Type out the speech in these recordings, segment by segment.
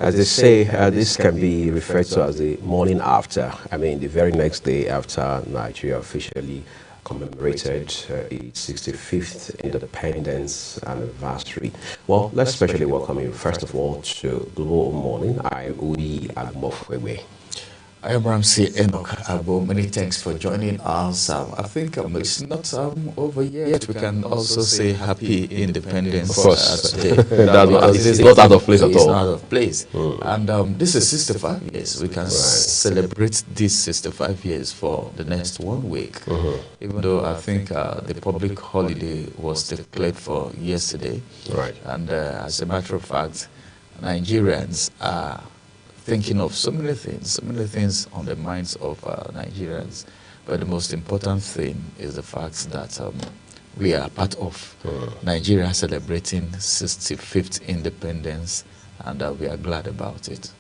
As they say, this can be referred to as the morning after. I mean, the very next day after Nigeria officially commemorated its 65th independence anniversary. Well, let's especially welcome you, first of all, to Global Morning. I'm Udi Agmofwewe. I am Ramsey Enoch Abo. Many thanks for joining us. I think it's not over yet. We can also say Happy Independence today. It's not out of place at all. It's not out of place. And this is 65 years. We can celebrate these 65 years for the next 1 week. Even though I think the public holiday was declared for yesterday. Right. And as a matter of fact, Nigerians are thinking of so many things on the minds of Nigerians. But the most important thing is the fact that we are part of Nigeria celebrating 65th independence, and we are glad about it.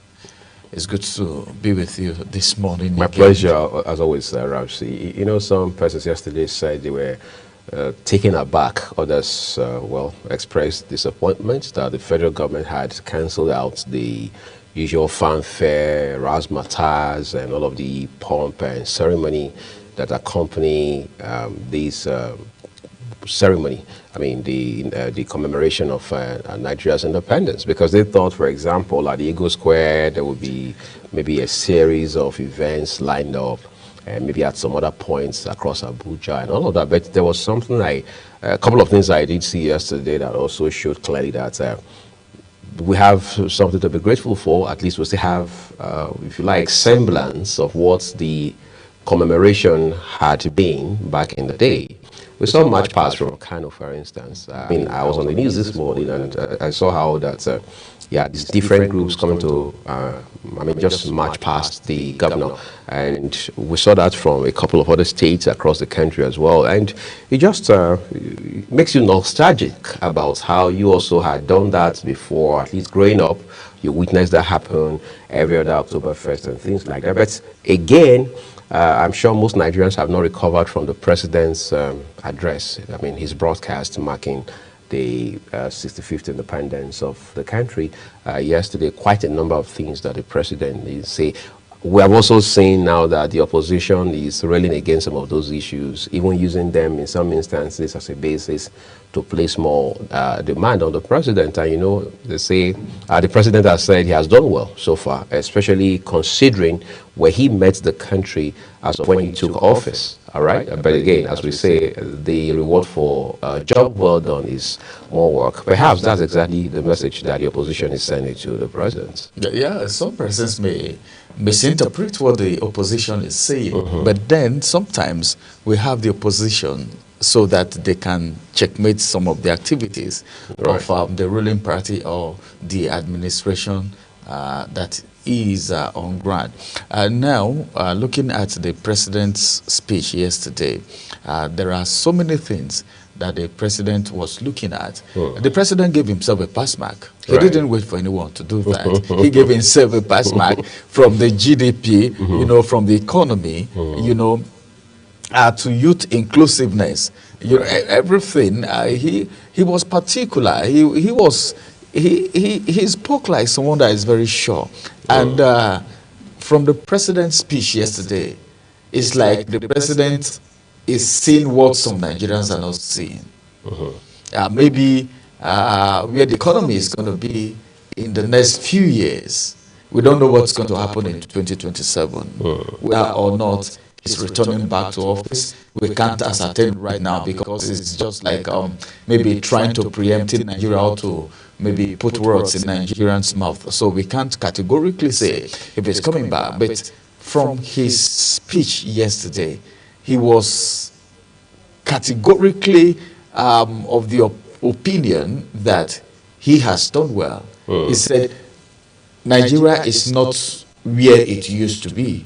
It's good to be with you this morning. My pleasure, as always, Ramsey. You know, some persons yesterday said they were taken aback. Others, expressed disappointment that the federal government had cancelled out the usual fanfare, razzmatazz, and all of the pomp and ceremony that accompany this ceremony. I mean, the commemoration of Nigeria's independence, because they thought, for example, at the Eagle Square, there would be maybe a series of events lined up, and maybe at some other points across Abuja and all of that. But there was something like a couple of things I did see yesterday that also showed clearly that we have something to be grateful for. At least we still have, if you like, semblance of what the commemoration had been back in the day. We saw March Past from Kano, for instance. I mean, I was on the news this morning and I saw how that, these different groups coming to, just march past the governor. And we saw that from a couple of other states across the country as well. And it just makes you nostalgic about how you also had done that before, at least growing up. You witnessed that happen every other October 1st and things like that. But again, I'm sure most Nigerians have not recovered from the president's address. I mean, his broadcast marking the 65th independence of the country yesterday. Quite a number of things that the president is saying. We have also seen now that the opposition is railing against some of those issues, even using them in some instances as a basis to place more demand on the president. And, you know, they say the president has said he has done well so far, especially considering where he met the country as of when he took office. All right. But again, as we say, the reward for a job well done is more work. Perhaps that's exactly the message that the opposition is sending to the president. Yeah, some persons may misinterpret what the opposition is saying, but then sometimes we have the opposition so that they can checkmate some of the activities of the ruling party or the administration that is on ground. Now, looking at the president's speech yesterday, there are so many things that the president was looking at. The president gave himself a pass mark. He didn't wait for anyone to do that. He gave himself a pass mark from the GDP, you know, from the economy, you know, to youth inclusiveness. You know, everything. He was particular. He spoke like someone that is very sure. And from the president's speech yesterday, it's like the president is seeing what some Nigerians are not seeing. Maybe where the economy is going to be in the next few years. We don't know what's going to happen in 2027. Whether or not he's returning back to office, we can't ascertain right now because it's just like maybe trying to preempt Nigeria or to maybe put words in Nigerians' mouth. So we can't categorically say if it's coming back. But from his speech yesterday, he was categorically of the opinion that he has done well. He said, Nigeria is not where it used to be.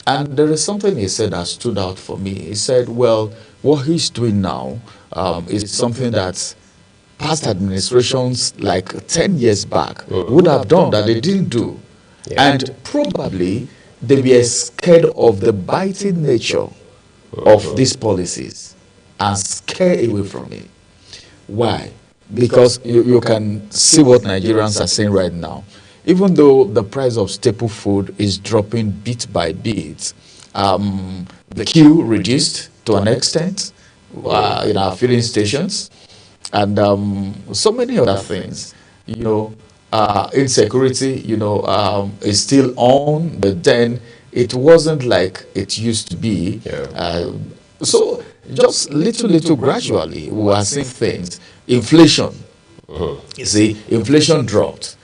And there is something he said that stood out for me. He said, well, what he's doing now is something that past administrations like 10 years back would have done that they didn't do. And probably they were scared of the biting nature of these policies and scared away from it. Why? Because you can see what Nigerians are saying right now. even though the price of staple food is dropping bit by bit, the queue reduced to an extent in our filling stations, and so many other things. You know, insecurity, is still on, but then it wasn't like it used to be. Yeah. So just little gradually, we are seeing things. Inflation, you see, inflation dropped.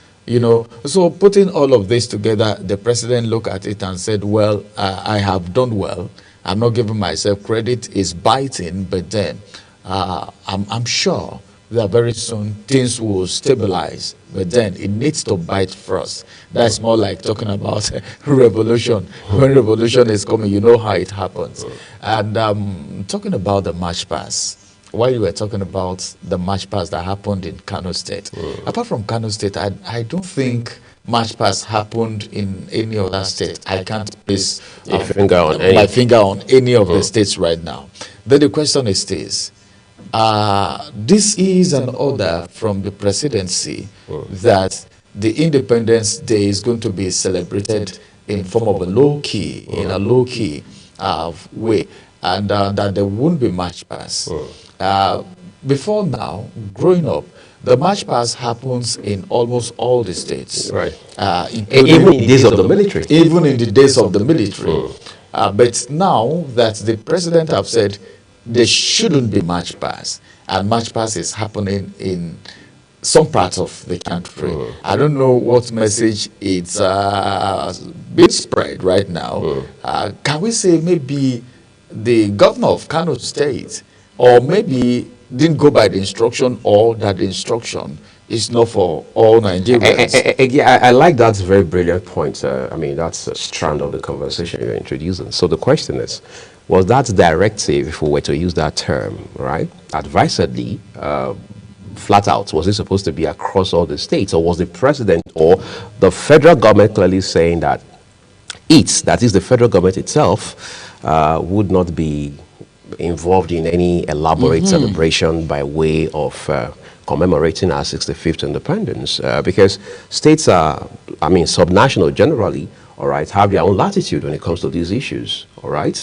So putting all of this together, the president looked at it and said, well, I have done well. I'm not giving myself credit. It's biting, but then I'm sure that very soon things will stabilize. But then it needs to bite first. That's more like talking about revolution. When revolution is coming, you know how it happens. And talking about the March Pass, while you were talking about the March Pass that happened in Kano State, apart from Kano State, I don't think March Pass happened in any other state. I can't place my finger on any of the states right now. Then the question is this. This is an order from the presidency that the Independence Day is going to be celebrated in form of a low-key way, and that there won't be March Pass. Before now, growing up, the March Pass happens in almost all the states. Right. Even in the days of the military. Even in the days of the military. But now that the president have said there shouldn't be March Pass, and March Pass is happening in some parts of the country. I don't know what message it's being spread right now. Can we say maybe the governor of Kano State, or maybe didn't go by the instruction, or that the instruction is not for all Nigerians? Yeah, I like that very brilliant point. I mean, that's a strand of the conversation you're introducing. So the question is, was that directive, if we were to use that term, right, advisedly, flat out, was it supposed to be across all the states, or was the president or the federal government clearly saying that that is the federal government itself, would not be involved in any elaborate celebration by way of commemorating our 65th independence? Because states are, subnational generally, all right, have their own latitude when it comes to these issues, all right?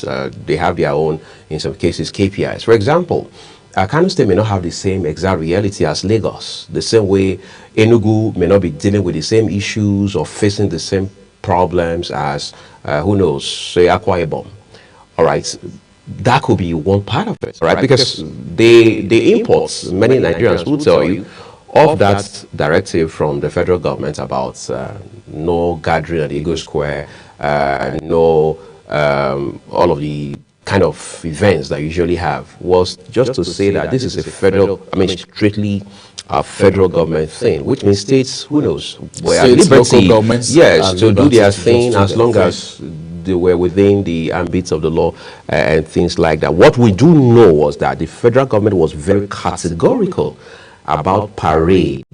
They have their own, in some cases, KPIs. For example, Kano State may not have the same exact reality as Lagos, the same way Enugu may not be dealing with the same issues or facing the same problems as, who knows, say Akwa Ibom, all right? That could be one part of it, right? Because they import, many Nigerians will tell you, of that directive from the federal government about no gathering at Eagle Square, no all of the kind of events that you usually have, was just to say that this is a federal, strictly a federal government thing, which means states, who knows, were at liberty, yes, to do their thing as long as they were within the ambits of the law and things like that. What we do know was that the federal government was very categorical about parade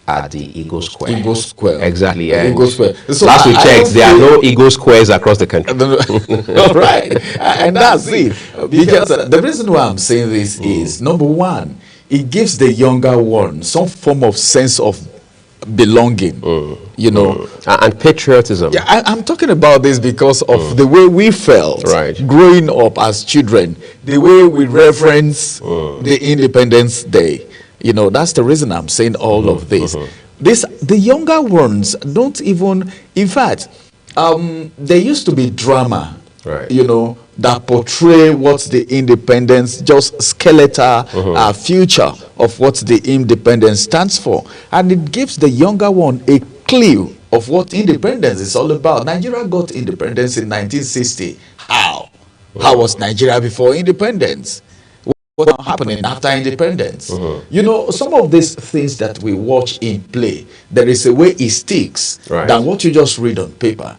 at the Eagle Square. Eagle Square. Exactly. Eagle Square. So last we checked, there are no Eagle Squares across the country. All right. And that's it. Because the reason why I'm saying this is, number one, it gives the younger one some form of sense of belonging, and patriotism. Yeah, I'm talking about this because of the way we felt growing up as children, the way we reverence the Independence Day. That's the reason I'm saying all of this. The younger ones don't even, in fact, there used to be drama, that portray what the independence, just skeletal future of what the independence stands for. And it gives the younger one a clue of what independence is all about. Nigeria got independence in 1960. How? How was Nigeria before independence? What happening after independence? Some of these things that we watch in play, there is a way it sticks than what you just read on paper.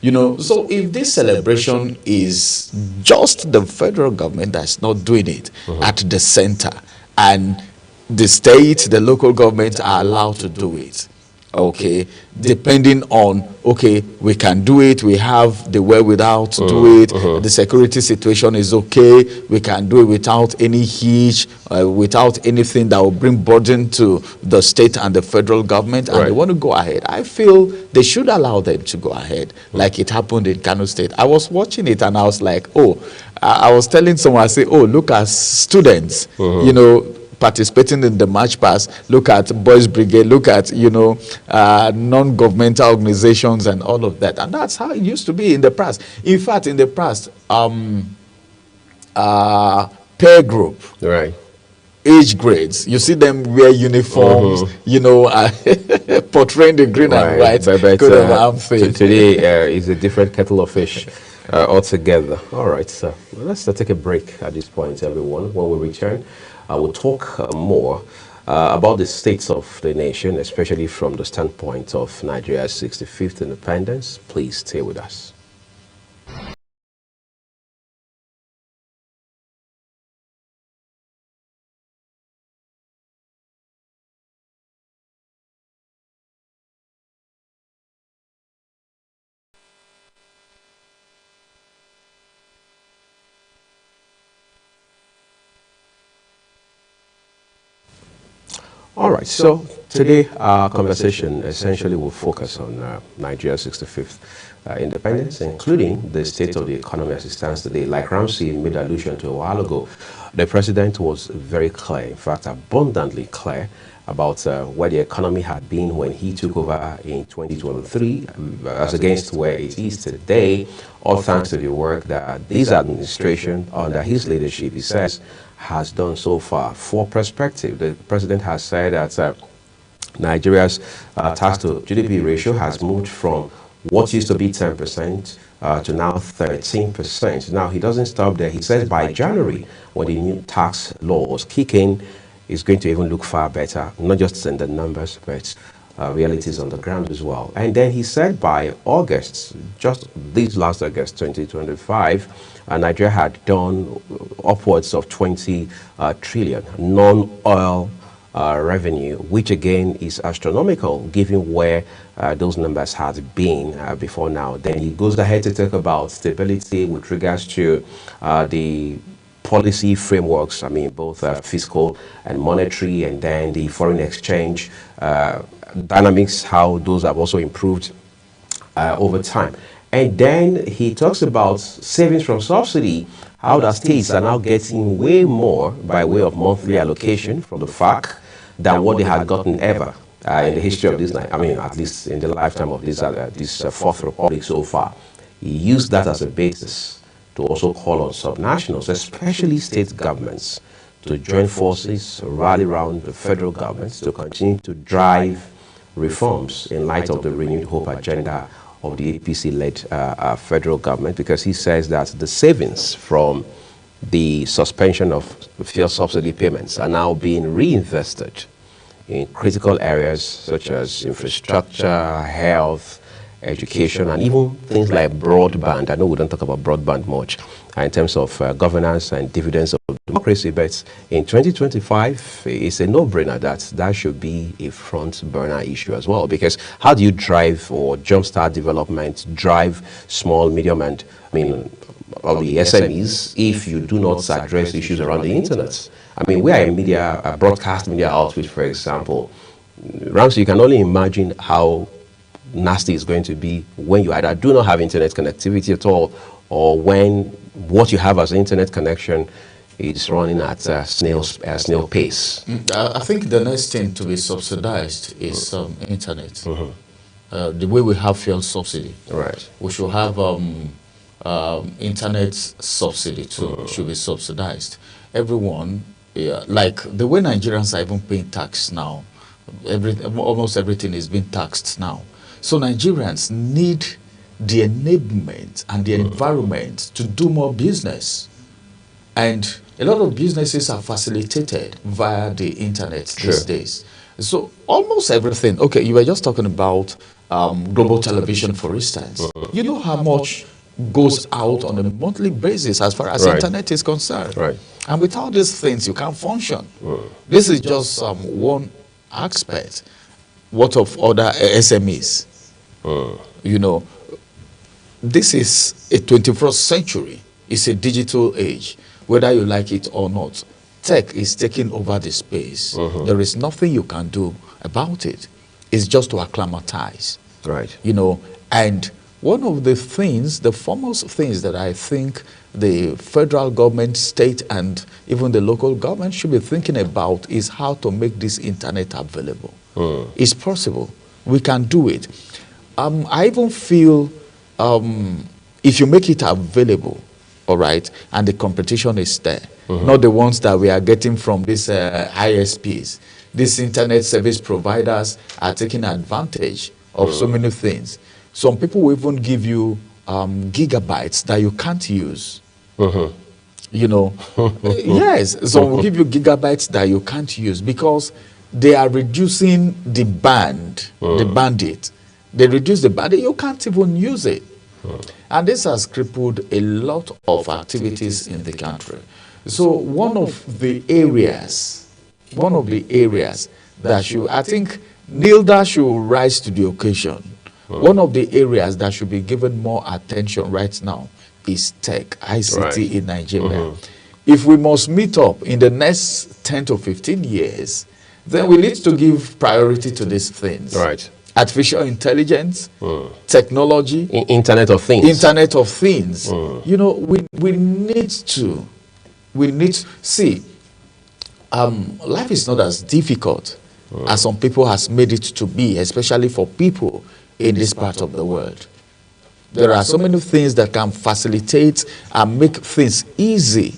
So if this celebration is just the federal government that's not doing it at the center, and the state, the local government are allowed to do it, okay, depending on, okay, we can do it, we have the wherewithal to do it, the security situation is okay, we can do it without any hitch, without anything that will bring burden to the state and the federal government, and they want to go ahead. I feel they should allow them to go ahead, like it happened in Kano State. I was watching it and I was like, oh, I was telling someone, I say, oh, look at students, you know, participating in the march past, look at Boys Brigade, look at, you know, non-governmental organizations and all of that. And that's how it used to be in the past. In fact, in the past, peer group, Right. age grades, you see them wear uniforms, you know, portraying the green and white coat of arms thing. Today is a different kettle of fish altogether. All right, so let's take a break at this point, everyone. When we return, I will talk more about the states of the nation, especially from the standpoint of Nigeria's 65th independence. Please stay with us. All right, so today our conversation essentially will focus on Nigeria's 65th independence, including the state of the economy as it stands today. Like Ramsey made allusion to a while ago, the president was very clear, in fact abundantly clear, about where the economy had been when he took over in 2023 as against where it is today, all thanks to the work that this administration under his leadership, he says, has done so far. For perspective, the president has said that Nigeria's tax to GDP ratio has moved from what used to be 10% to now 13%. Now, he doesn't stop there. He says by January, when the new tax laws kick in, it's going to even look far better, not just in the numbers, but realities on the ground as well. And then he said by August, just this last August 2025, Nigeria had done upwards of 20 trillion non-oil revenue, which again is astronomical given where those numbers had been before now. Then he goes ahead to talk about stability with regards to the policy frameworks, I mean, both fiscal and monetary, and then the foreign exchange dynamics, how those have also improved over time. And then he talks about savings from subsidy, how the states are now getting way more by way of monthly allocation from the FARC than what they had gotten ever in the history of this, I mean, at least in the lifetime of this Fourth Republic so far. He used that as a basis to also call on subnationals, especially state governments, to join forces, rally around the federal government to continue to drive reforms in light of the renewed hope agenda of the APC-led federal government, because he says that the savings from the suspension of fuel subsidy payments are now being reinvested in critical areas such as infrastructure, health, education, and even things like broadband. I know we don't talk about broadband much in terms of governance and dividends of democracy, but in 2025, it's a no-brainer that should be a front-burner issue as well, because how do you drive or jumpstart development, drive small, medium, and, I mean, of the SMEs if you do not address issues around the internet? I mean, we are a broadcast media outfit, for example. Ramsey, you can only imagine how nasty it's going to be when you either do not have internet connectivity at all, or when what you have as an internet connection is running at snail pace. I think the next thing to be subsidized is internet. The way we have fuel subsidy, right? We should have internet subsidy too. Should be subsidized. Everyone, like the way Nigerians are even paying tax now, almost everything is being taxed now. So Nigerians need the enablement and the environment to do more business. And a lot of businesses are facilitated via the internet these days. So almost everything. Okay, you were just talking about global television, for instance. You know how much goes out on a monthly basis as far as internet is concerned. And without these things, you can't function. This is just one aspect. what of other SMEs? You know, this is a 21st century. It's a digital age, whether you like it or not. Tech is taking over the space. There is nothing you can do about it. It's just to acclimatize. Right. You know, and one of the things, the foremost things that I think the federal government, state, and even the local government should be thinking about is how to make this internet available. It's possible. We can do it. I even feel if you make it available, all right, and the competition is there, not the ones that we are getting from these ISPs. These internet service providers are taking advantage of so many things. Some people will even give you gigabytes that you can't use. You know, yes, some will give you gigabytes that you can't use because they are reducing the band, the bandwidth. They reduce the bandwidth, you can't even use it. And this has crippled a lot of activities in the country. So one of the areas that should, I think NILDA should rise to the occasion. One of the areas that should be given more attention right now is tech, ICT in Nigeria. If we must meet up in the next 10 to 15 years, then we need to give priority to these things. Right. Artificial intelligence, technology, Internet of Things. Internet of Things. You know, we need to see. Life is not as difficult as some people has made it to be, especially for people in this part of the world. There are so many things that can facilitate and make things easy.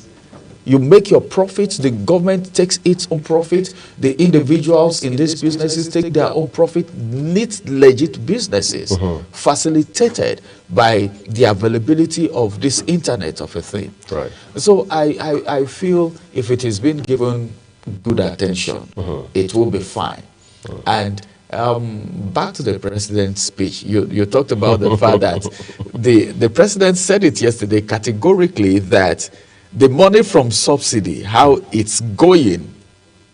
You make your profits, the government takes its own profit, the individuals in these businesses take their own profit, neat, legit businesses, facilitated by the availability of this Internet of a thing. Right. So I feel if it is being given good attention, it will be fine. And back to the president's speech, you talked about the fact that the president said it yesterday categorically that the money from subsidy, how it's going,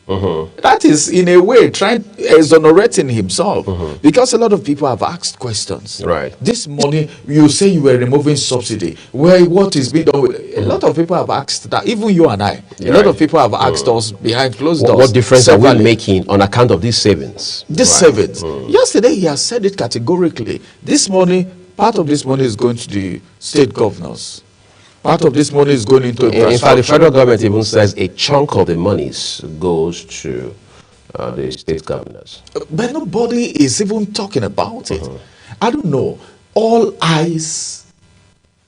that is in a way trying exonerating himself, because a lot of people have asked questions. Right. This money, you say you were removing subsidy, where what is being done with it? A lot of people have asked that, even you and I. A lot of people have asked us behind closed doors. What difference are we severally making on account of these savings? These savings. Yesterday he has said it categorically. This money, part of this money is going to the state governors. Part of this money is going into In fact, the federal government even says a chunk of the monies goes to the state governors. But nobody is even talking about it. I don't know. All eyes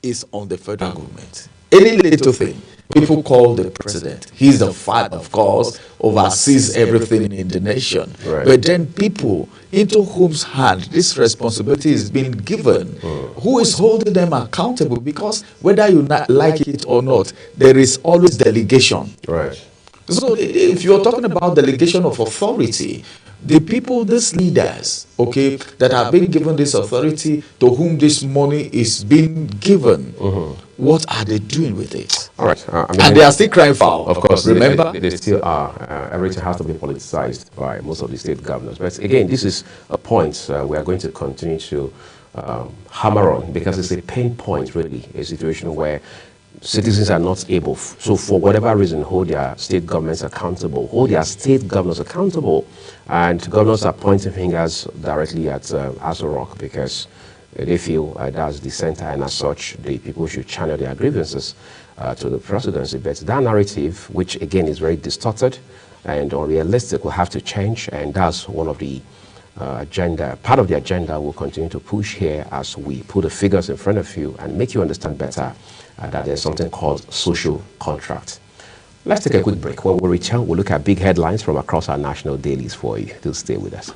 is on the federal government. Any little thing, people call the president. He's the father, of course, oversees everything in the nation. Right. But then people into whose hand this responsibility is being given, who is holding them accountable? Because whether you like it or not, there is always delegation. Right. So if you're talking about delegation of authority, the people, these leaders, okay, that have been given this authority, to whom this money is being given, what are they doing with it? All right. And they are still crying foul. Of course, remember? they still are. Everything has to be politicized by most of the state governors. But again, this is a point we are going to continue to hammer on, because it's a pain point, really, a situation where citizens are not able, so for whatever reason, hold their state governments accountable, hold their state governors accountable, and governors are pointing fingers directly at Aso Rock, because they feel that's the center, and as such, the people should channel their grievances to the presidency. But that narrative, which again is very distorted and unrealistic, will have to change, and that's one of the part of the agenda we'll continue to push here as we put the figures in front of you and make you understand better that there's something called social contract. Let's take a quick break. When we return, we'll look at big headlines from across our national dailies for you. Do stay with us.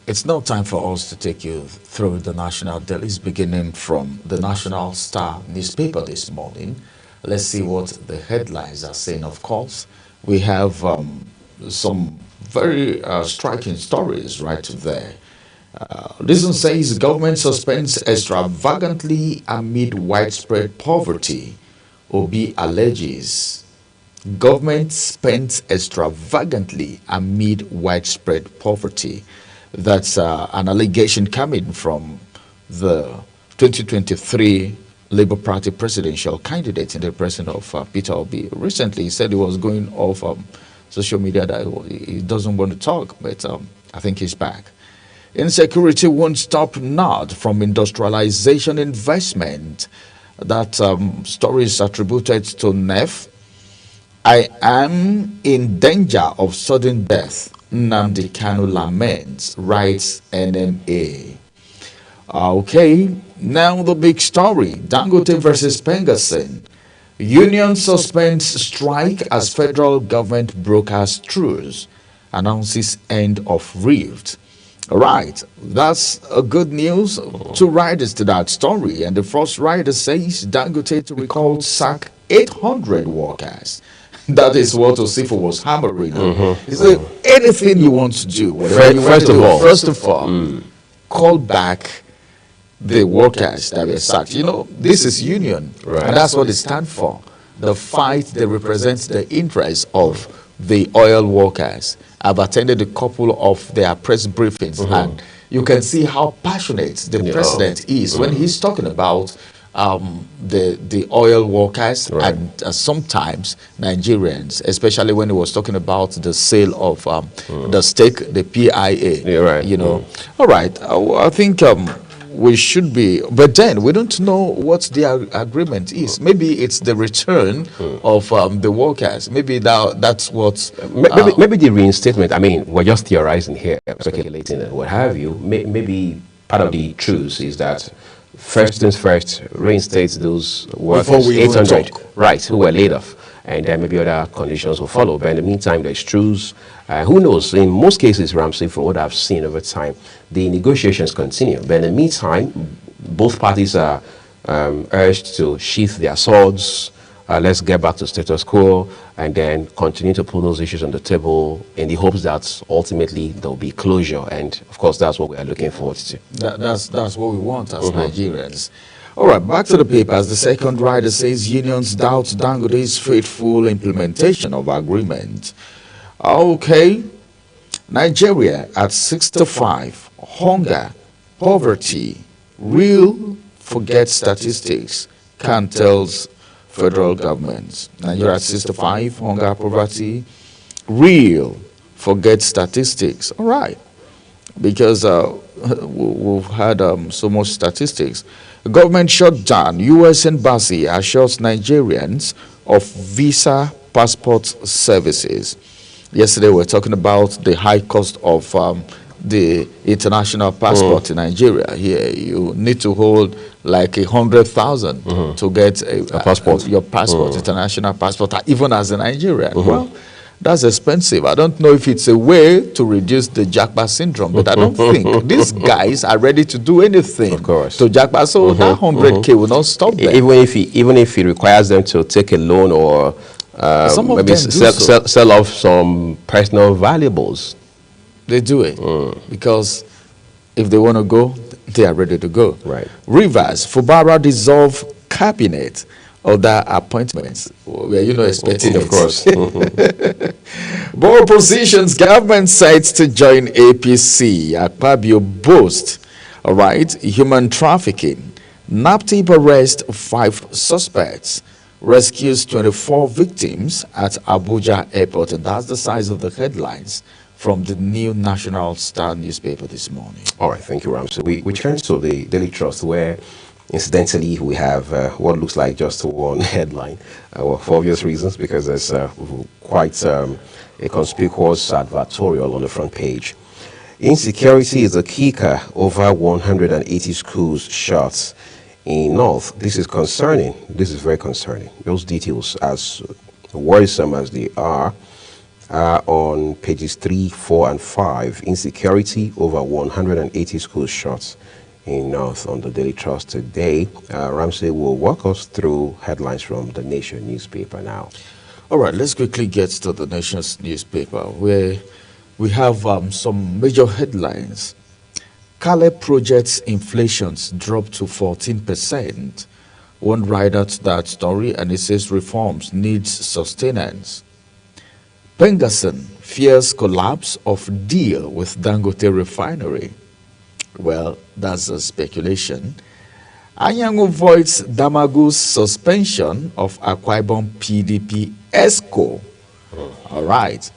It's now time for us to take you through the national dailies, beginning from the National Star newspaper this morning. Let's see what the headlines are saying. Of course, we have some very striking stories right there. This one says government suspends extravagantly amid widespread poverty. Obi alleges government spent extravagantly amid widespread poverty. That's an allegation coming from the 2023 Labour Party presidential candidate in the person of Peter Obi. Recently, he said he was going off social media that he doesn't want to talk, but I think he's back. Insecurity won't stop NAD from industrialization investment. That story is attributed to NEF. I am in danger of sudden death. Nnamdi Kanu laments, writes NMA. Okay, now the big story. Dangote versus Pengasyn. Union suspends strike as federal government brokers truce. Announces end of rift. All right, that's a good news. Two riders to that story. And the first rider says Dangote to recall sack 800 workers. That is what Osifo was hammering on. He said, anything you want to do, first of all, call back the workers that were sacked. You know, this is union, and that's what they stand for. The fight, they represent the interests of the oil workers. I've attended a couple of their press briefings, and you can see how passionate the president is when he's talking about the oil workers and sometimes Nigerians, especially when he was talking about the sale of the stake, the PIA. You know, all right. I think we should be, but then we don't know what the agreement is. Maybe it's the return of the workers. Maybe that's what. Maybe the reinstatement. I mean, we're just theorizing here, speculating and what have you. Maybe part of the truth is that first things first, reinstate those workers, 800, right, who were laid off. And then maybe other conditions will follow. But in the meantime, there's truce. Who knows? In most cases, Ramsey, from what I've seen over time, the negotiations continue. But in the meantime, both parties are urged to sheath their swords. Let's get back to status quo and then continue to put those issues on the table in the hopes that ultimately there will be closure. And of course, that's what we are looking forward to. That's what we want as Nigerians. All right, back to the papers. The second rider says unions doubt Dangote's faithful implementation of agreement. Okay, Nigeria at 65, hunger, poverty, real, forget statistics, Khan tells federal government. Nigeria at 65, hunger, poverty, real, forget statistics. All right, because we've had so much statistics. The government shut down U.S. Embassy assures Nigerians of visa passport services. Yesterday we were talking about the high cost of the international passport in Nigeria. Here you need to hold like 100,000 to get a passport, your passport, international passport, even as a Nigerian. Well, that's expensive. I don't know if it's a way to reduce the Japa syndrome, but I don't think these guys are ready to do anything to Japa. So that 100K will not stop them. Even if it requires them to take a loan or maybe sell off some personal valuables. They do it because if they want to go, they are ready to go. Right. Rivers, Fubara dissolve cabinet. Other appointments. We're expecting of course. More positions, government sites to join APC. Akpabio boast. All right, human trafficking. NAPTIP arrest 5 suspects. Rescues 24 victims at Abuja Airport. And that's the size of the headlines from the new National Star newspaper this morning. All right, thank you, Ramsey. We turn to the Daily Trust, where incidentally, we have what looks like just one headline, for obvious reasons, because there's quite a conspicuous advertorial on the front page. Insecurity is a kicker, over 180 schools shut in North. This is concerning. This is very concerning. Those details, as worrisome as they are, On pages 3, 4, and 5, insecurity over 180 school shots in North on the Daily Trust today. Ramsey will walk us through headlines from the Nation newspaper now. All right, let's quickly get to the Nation's newspaper, where we have some major headlines. Caleb projects inflations dropped to 14%. One writer to that story, and it says reforms needs sustenance. Pengasson fears collapse of deal with Dangote refinery. Well, that's a speculation. Anyango voids Damagu's suspension of Akwa Ibom PDP ESCO. All right.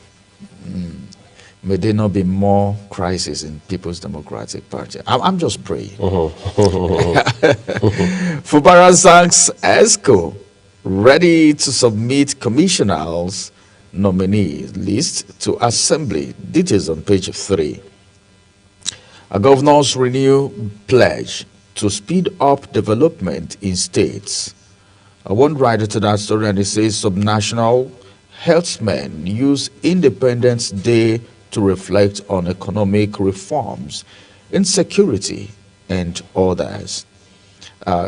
May there not be more crisis in People's Democratic Party. I'm just praying. Fubara Zang's ESCO ready to submit commissioners nominee list to Assembly. Details on page 3. A governor's renew pledge to speed up development in states. I won't write to that story, and it says subnational herdsmen use Independence Day to reflect on economic reforms, insecurity, and others.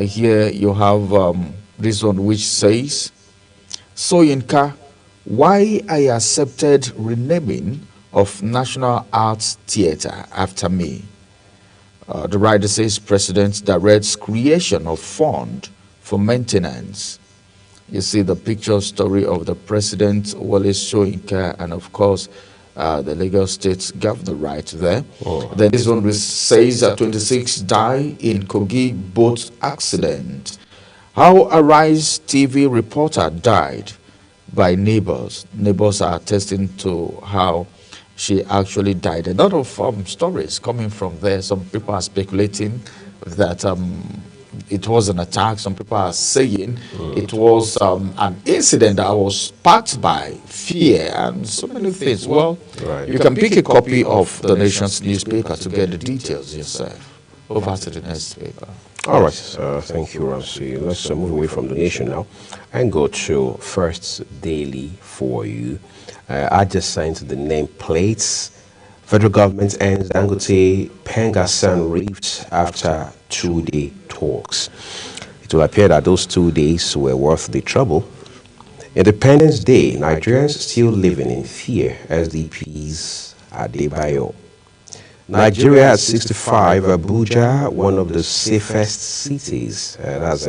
Here you have this one which says, Soyinka, why I accepted renaming of National Arts Theatre after me. The writer says President directs creation of fund for maintenance. You see the picture story of the President, Wallace Soyinka, and of course, the Lagos State Governor right there. Then this one says that 26 die in Kogi boat accident. How a Rise TV reporter died by neighbors. Neighbors are attesting to how she actually died. A lot of stories coming from there. Some people are speculating that it was an attack. Some people are saying it was an incident that was sparked by fear and so many things. Well, you can pick a copy of the Nation's newspaper to get the details yourself. Over to the next paper. All right, thank you, Ramsey. Let's move away from the Nation now and go to First Daily for you. Adjacent to the nameplates, federal government ends Dangote Pengasson rift after 2-day talks. It will appear that those 2 days were worth the trouble. Independence Day, Nigerians still living in fear, SDP's Adebayo. Nigeria at 65, Abuja, one of the safest cities. That's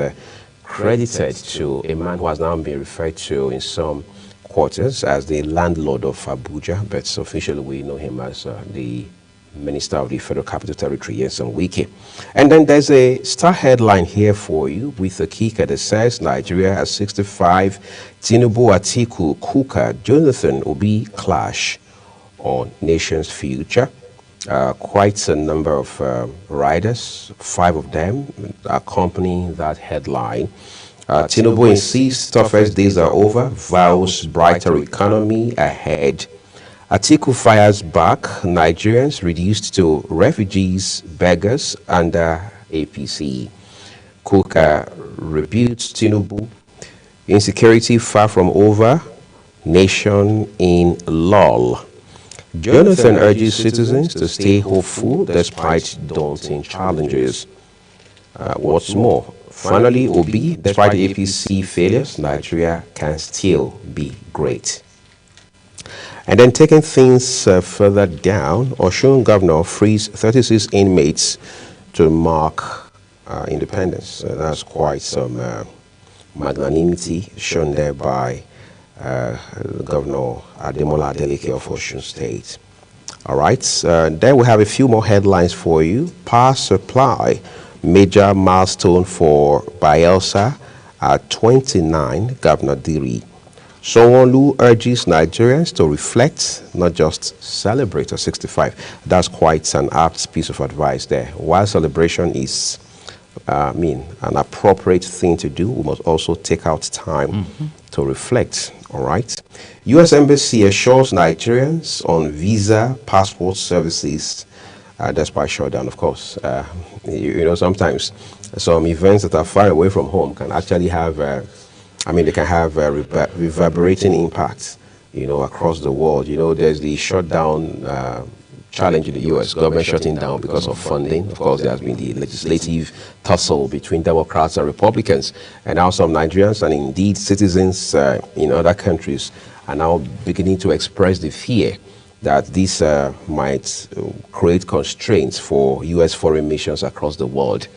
credited to a man who has now been referred to in some quarters as the landlord of Abuja, but officially we know him as the Minister of the Federal Capital Territory, Nyesom Wike. And then there's a star headline here for you with a kicker that says Nigeria at 65, Tinubu, Atiku, Kuka, Jonathan Obi clash on nation's future. Quite a number of riders, 5 of them accompanying that headline. Tinubu insists toughest days are over, vows brighter economy ahead. Atiku fires back, Nigerians reduced to refugees, beggars under APC. Kuka rebukes Tinubu. Insecurity far from over, nation in lull. Jonathan urges citizens to stay hopeful despite daunting challenges. What's more, finally, Obi, despite the APC failures, Nigeria can still be great. And then taking things further down, Osun Governor frees 36 inmates to mark independence. That's quite some magnanimity shown there by Governor Ademola Adeleke of Osun State. All right, then we have a few more headlines for you. Power supply, major milestone for Bayelsa at 29, Governor Diri. Sanwo-Olu urges Nigerians to reflect, not just celebrate at 65. That's quite an apt piece of advice there. While celebration is, an appropriate thing to do, we must also take out time to reflect. All right. U.S. Embassy assures Nigerians on visa, passport services, despite shutdown, of course. Sometimes some events that are far away from home can actually have, they can have reverberating impacts across the world. There's the shutdown challenge in the U.S., government shutting down because of funding. Of course, there has been the legislative tussle between Democrats and Republicans, and now some Nigerians and indeed citizens in other countries are now beginning to express the fear that this might create constraints for U.S. foreign missions across the world,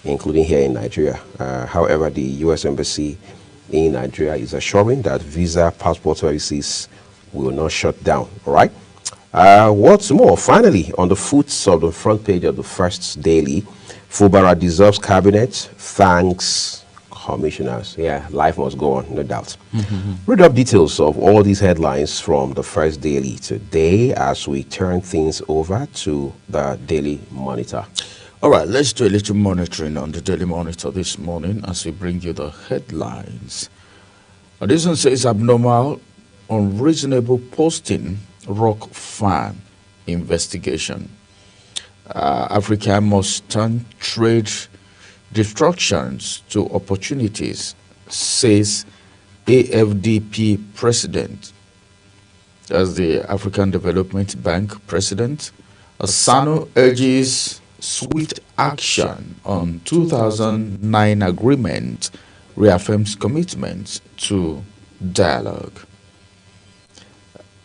including here in Nigeria. However, the U.S. Embassy in Nigeria is assuring that visa passport services will not shut down. All right. What's more, finally, on the foots of the front page of the First Daily, Fubara dissolves cabinet, thanks commissioners. Yeah, life must go on, no doubt. Read up details of all these headlines from the First Daily today as we turn things over to the Daily Monitor. All right, let's do a little monitoring on the Daily Monitor this morning as we bring you the headlines. This one says abnormal, unreasonable posting, rock fan investigation. Africa must turn trade destructions to opportunities, says AFDP president. As the African Development Bank president, Asano urges swift action on 2009 agreement, reaffirms commitment to dialogue.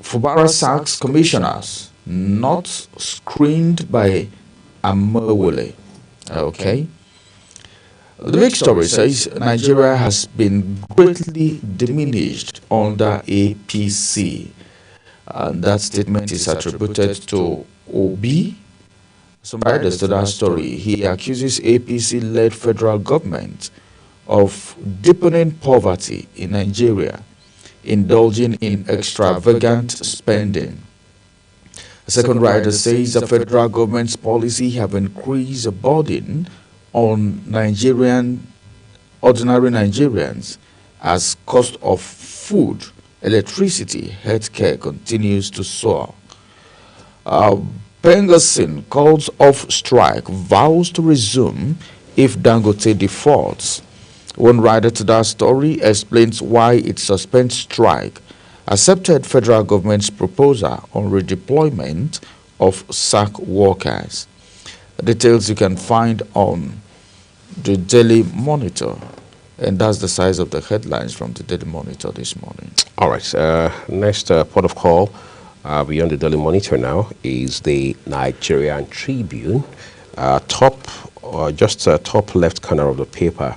Fubara sacks commissioners not screened by Amewole. Okay. The big story says Nigeria has been greatly diminished under APC. And that statement is attributed to Obi. Some writers to that story. He accuses APC-led federal government of deepening poverty in Nigeria, indulging in extravagant spending. The second writer says the federal government's policy have increased the burden on ordinary Nigerians as cost of food, electricity, healthcare continues to soar. Pengasin calls off strike, vows to resume if Dangote defaults. One writer to that story explains why it suspends strike, accepted federal government's proposal on redeployment of SAC workers. Details you can find on the Daily Monitor. And that's the size of the headlines from the Daily Monitor this morning. All right. Next port of call beyond the Daily Monitor now is the Nigerian Tribune. Top left corner of the paper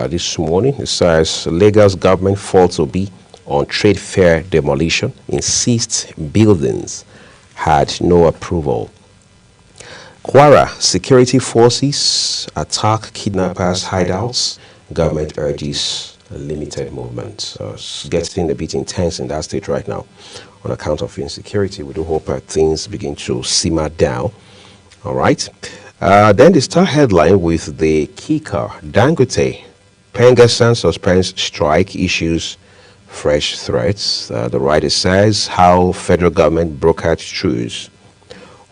this morning, it says Lagos government faults Obi on trade fair demolition, insists buildings had no approval. Kwara security forces attack kidnappers' hideouts. Government urges limited movement. It's getting a bit intense in that state right now on account of insecurity. We do hope things begin to simmer down. All right. Then the Star headline with the kicker, Dangote, Pengasan suspends strike, issues fresh threats. The writer says how federal government brokered truce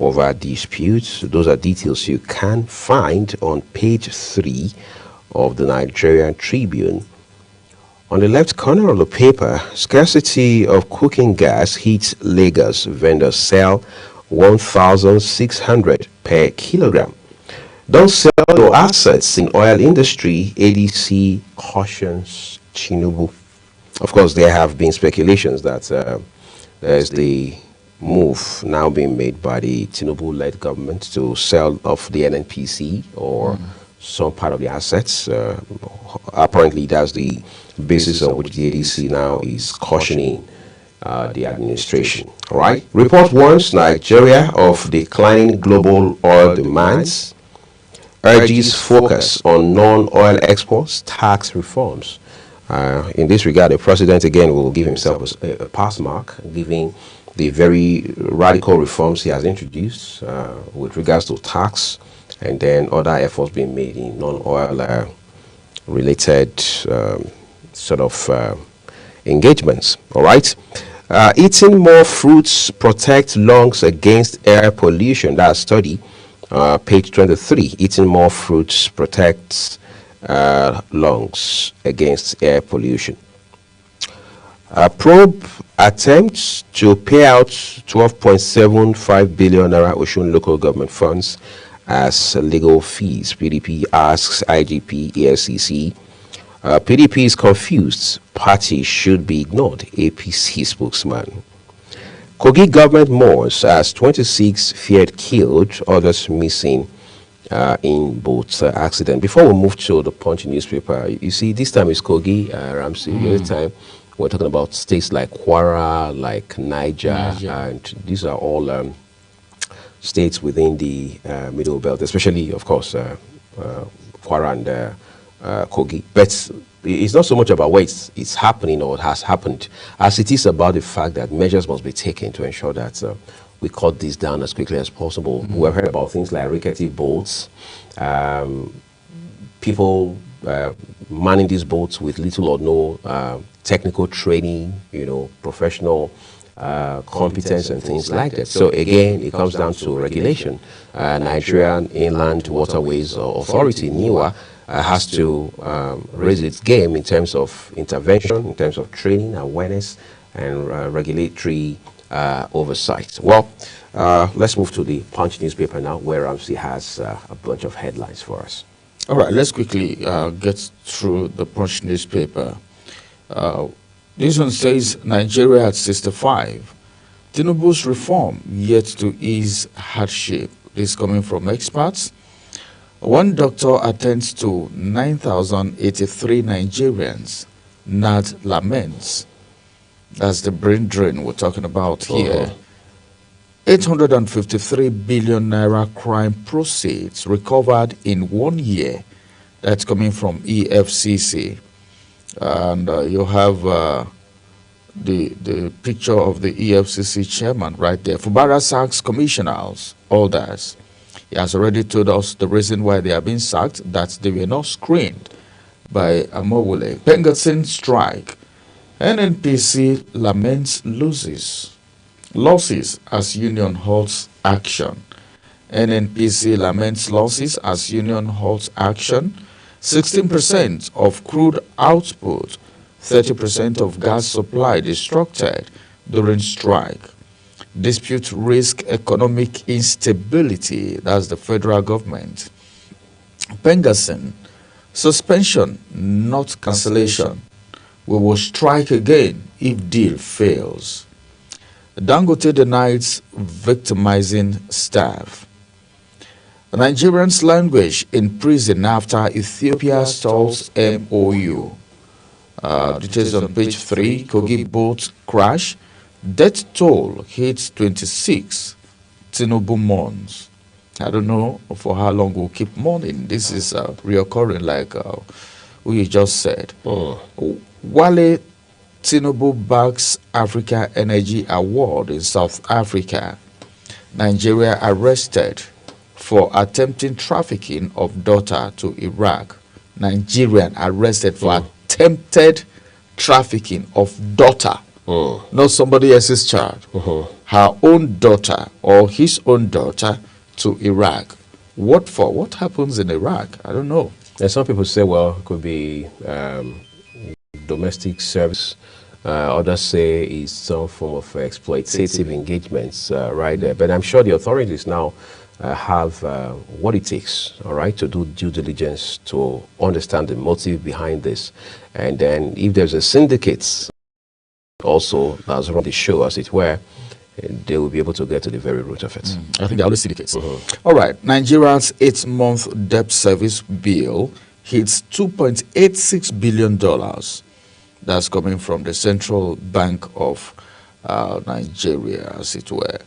over disputes. Those are details you can find on page 3 of the Nigerian Tribune. On the left corner of the paper, scarcity of cooking gas hits Lagos. Vendors sell 1,600 per kilogram. Don't sell your assets in oil industry, ADC cautions Tinubu. Of course, there have been speculations that there's the move now being made by the Tinubu-led government to sell off the NNPC or some part of the assets. Apparently, that's the basis on which the ADC now is cautioning the administration. All right. Report warns Nigeria of declining global oil demands, urges focus on non-oil exports, tax reforms. In this regard, the president again will give himself a pass mark, giving the very radical reforms he has introduced with regards to tax and then other efforts being made in non-oil related sort of engagements. All right. Eating more fruits protects lungs against air pollution. That study, page 23. Eating more fruits protects lungs against air pollution. Probe attempts to pay out 12.75 billion naira Osun local government funds as legal fees. PDP asks IGP ESCC. PDP is confused. Party should be ignored. APC spokesman. Kogi government mourns as 26 feared killed, others missing in both accident. Before we move to the Punch newspaper, you see, this time is Kogi, Ramsey. The other time we're talking about states like Kwara, like Niger, and these are all states within the Middle Belt, especially, of course, Kwara and Kogi. But it's not so much about where it's happening or has happened, as it is about the fact that measures must be taken to ensure that we cut this down as quickly as possible. We have heard about things like rickety boats, people manning these boats with little or no technical training, professional competence and things like that. So again, it comes down to regulation. Nigerian Inland Waterways Authority, NIWA, has to raise its game in terms of intervention, in terms of training, awareness, and regulatory oversight. Well, let's move to the Punch newspaper now, where Ramsey has a bunch of headlines for us. All right, let's quickly get through the Punch newspaper. This one says Nigeria at 65. Tinubu's reform yet to ease hardship. This coming from experts. One doctor attends to 9,083 Nigerians. NAD laments. That's the brain drain we're talking about here. 853 billion naira crime proceeds recovered in 1 year. That's coming from EFCC. And you have the picture of the EFCC chairman right there. Fubara sacks commissioners, all that. He has already told us the reason why they are being sacked, that they were not screened by Amowole. Pengasin strike. NNPC laments losses as union halts action. NNPC laments losses as union halts action. 16% of crude output, 30% of gas supply disrupted during strike. Dispute risk economic instability, that's the federal government. Pengasin, suspension, not cancellation. We will strike again if deal fails. Dangote denies victimizing staff. Nigerians languish in prison after Ethiopia stalls MOU. Details on page 3. Kogi boat crash. Death toll hits 26. Tinubu mourns. I don't know for how long we'll keep mourning. This is reoccurring, like who you just said. Wale Tinubu backs Africa Energy Award in South Africa. Nigeria arrested for attempting trafficking of daughter to Iraq. Nigerian arrested for attempted trafficking of daughter, not somebody else's child, her own daughter or his own daughter to Iraq. What for? What happens in Iraq? I don't know. And some people say, well, it could be domestic service. Others say it's some form of exploitative engagements right there. But I'm sure the authorities now have what it takes, all right, to do due diligence, to understand the motive behind this. And then if there's a syndicate also that's run the show, as it were, they will be able to get to the very root of it. I think they're all syndicates. All right, Nigeria's 8-month debt service bill hits $2.86 billion. That's coming from the Central Bank of Nigeria, as it were.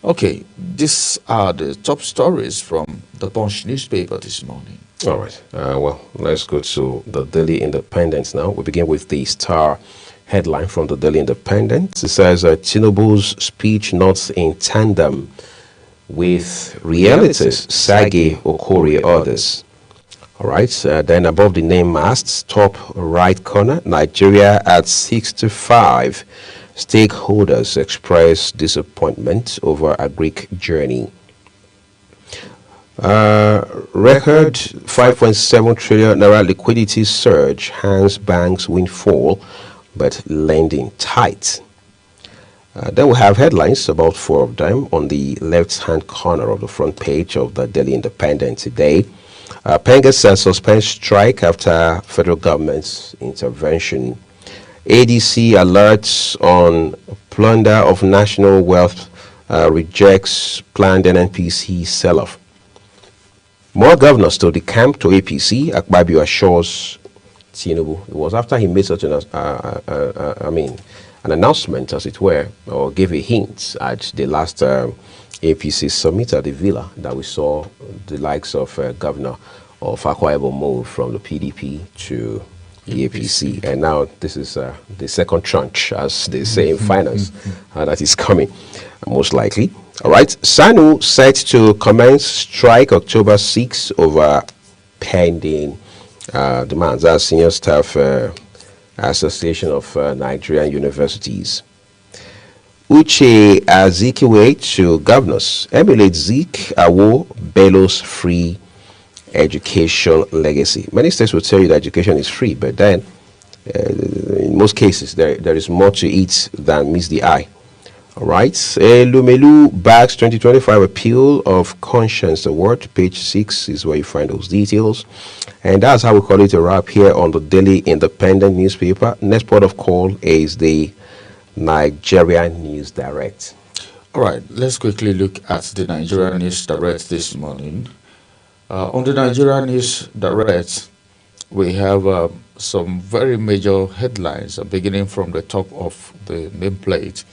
Okay, these are the top stories from the Punch newspaper this morning. All right. Well, let's go to the Daily Independent now. We begin with the Star headline from the Daily Independent. It says, Tinubu's speech not in tandem with realities, Sagi Okori others. All right. Then above the name masts, top right corner, Nigeria at 65. Stakeholders express disappointment over a Greek journey. Record 5.7 trillion naira liquidity surge, hands banks windfall. but lending tight. Then we have headlines, about 4 of them, on the left-hand corner of the front page of the Daily Independent today. Pengas suspends strike after federal government's intervention. ADC alerts on plunder of national wealth, rejects planned NNPC sell-off. More governors to the camp to APC. Akpabio assures Tinubu. It was after he made such an announcement, as it were, or gave a hint at the last APC summit at the Villa, that we saw the likes of Governor of Akwa Ibom move from the PDP to the APC. And now this is the second tranche, as they say in finance, that is coming, most likely. All right, SANU set to commence strike October 6 over pending demands. That's Senior Staff Association of Nigerian Universities. Uche Azikiwe to governors. Emulate Zik Awo Bellows free education legacy. Many states will tell you that education is free, but then in most cases there is more to it than meets the eye. All right. Lumelu Bags 2025 Appeal of Conscience Award, page 6 is where you find those details. And that's how we call it a wrap here on the Daily Independent newspaper. Next port of call is the Nigerian News Direct. All right, let's quickly look at the Nigerian News Direct this morning. On the Nigerian News Direct, we have some very major headlines, beginning from the top of the nameplate.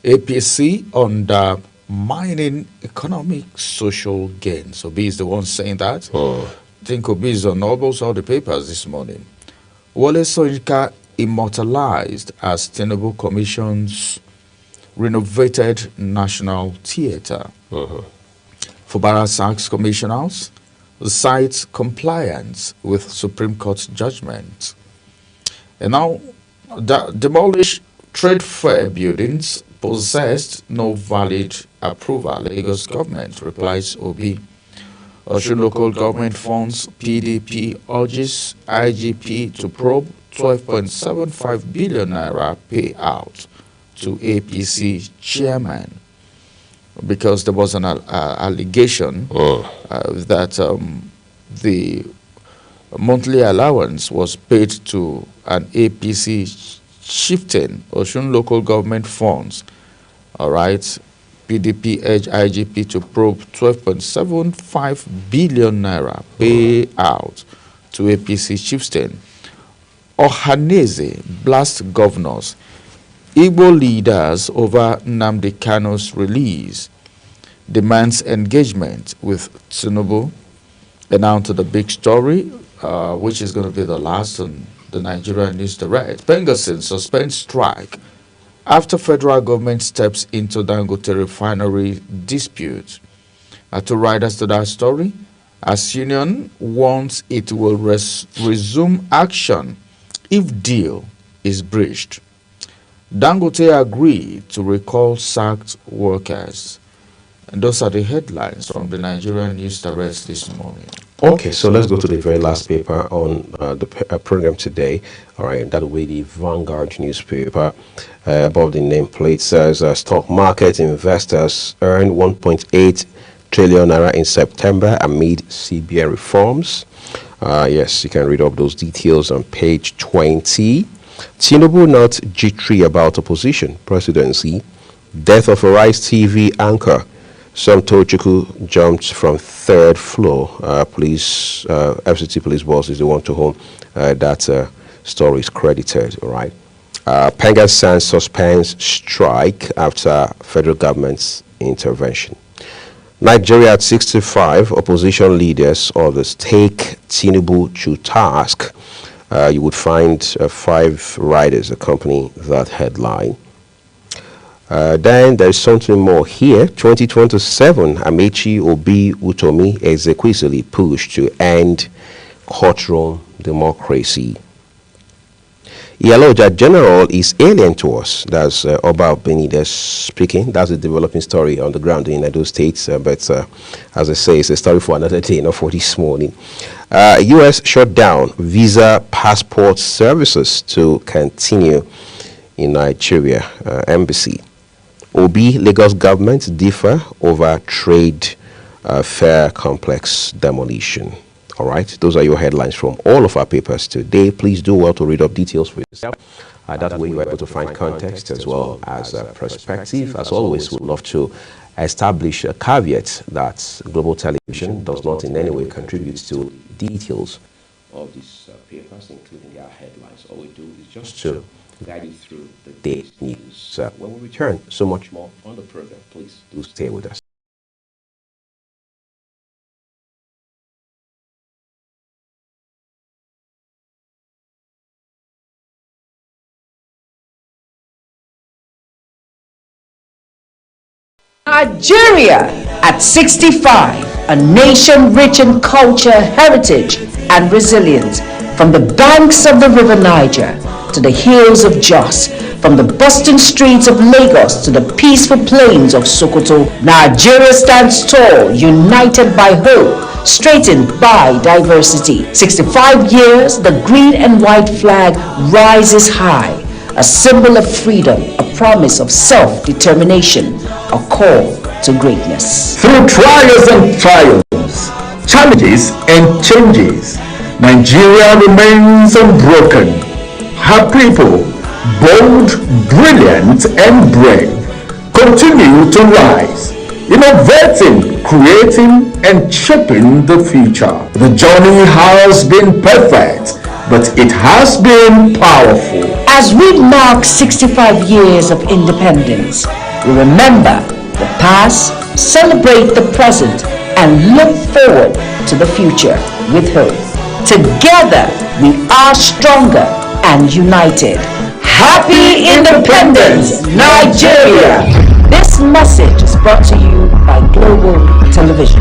APC under mining economic social gain. So B is the one saying that. I think Obi is on almost all the papers this morning. Wole Soyinka immortalized as Tinubu Commission's renovated National Theatre. Fubara Sachs commissioners cite compliance with Supreme Court judgment. And now, demolish trade fair buildings possessed no valid approval. Lagos government replies Obi. Osun local government funds PDP urges IGP to probe 12.75 billion naira payout to APC chairman, because there was an allegation that the monthly allowance was paid to an APC chieftain, Osun local government funds. All right, PDP urged IGP to probe 12.75 billion naira payout to APC chieftain. Ohaneze blast governors, Igbo leaders over Nnamdi Kanu's release, demands engagement with Tinubu. And now to the big story, which is going to be the last on the Nigerian News Direct. Pengassin suspends strike after federal government steps into Dangote refinery dispute. To riders to that story, as union warns it will resume action if deal is breached. Dangote agreed to recall sacked workers. And those are the headlines from the Nigerian News Direct this morning. Okay, so let's go to the very last paper on the program today. All right, that will be the Vanguard newspaper. Above the nameplate says stock market investors earned 1.8 trillion naira in September amid CBN reforms. Yes, you can read up those details on page 20. Tinubu not jittery about opposition presidency. Death of a Rise TV anchor. Some Tochukwu jumped from third floor. FCT police boss is the one to whom that story is credited. All right. Pengas Sand suspends strike after federal government's intervention. Nigeria at 65, opposition leaders others take Tinubu to task. You would find 5 riders accompany that headline. Then there's something more here. 2027, Amechi Obi Utomi Ezekwesili push to end courtroom democracy. Iyaloja General is alien to us. That's Oba Benitez speaking. That's a developing story on the ground in Edo State. But as I say, it's a story for another day, not for this morning. U.S. shut down visa passport services to continue in Nigeria embassy. Obi Lagos government differ over trade fair complex demolition. All right, those are your headlines from all of our papers today. Please do well to read up details for yourself. That way you're able to find context as well as perspective. As always, we'd love to establish a caveat that Global Television does not in any way contribute to details of these papers, including their headlines. All we do is just to guide you through the day's news. When we return, so much more on the program. Please do stay with us. Nigeria at 65, a nation rich in culture, heritage, and resilience. From the banks of the River Niger to the hills of Jos, from the bustling streets of Lagos to the peaceful plains of Sokoto, Nigeria stands tall, united by hope, straightened by diversity. 65 years, the green and white flag rises high, a symbol of freedom, a promise of self-determination, a call to greatness. Through trials and triumphs, challenges and changes, Nigeria remains unbroken. Her people, bold, brilliant, and brave, continue to rise, innovating, creating, and shaping the future. The journey has been perfect, but it has been powerful. As we mark 65 years of independence, we remember the past, celebrate the present, and look forward to the future with hope. Together, we are stronger and united. Happy Independence, Nigeria! This message is brought to you by Global Television.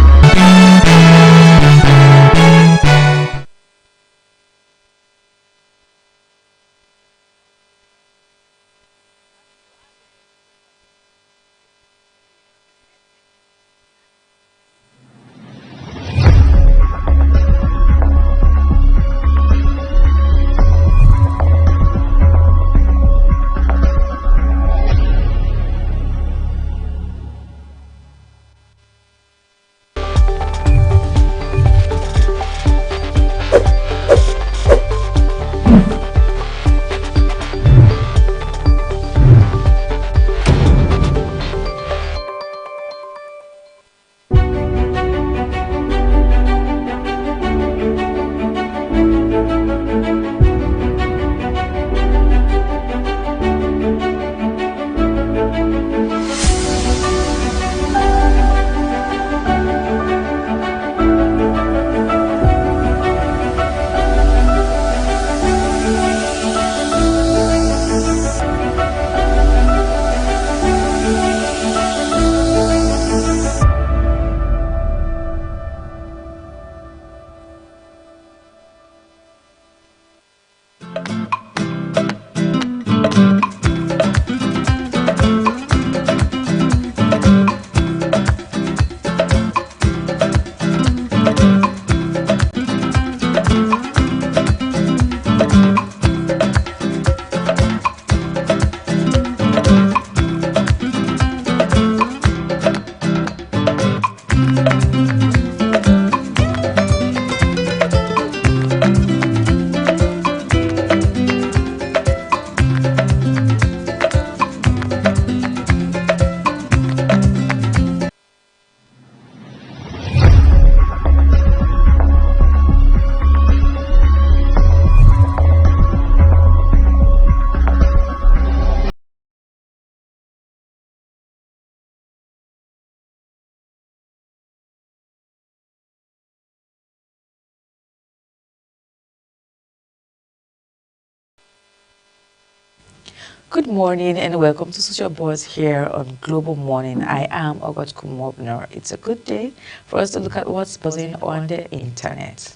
Good morning and welcome to Social Buzz here on Global Morning. I am Ogot Kumobner. It's a good day for us to look at what's buzzing on the internet.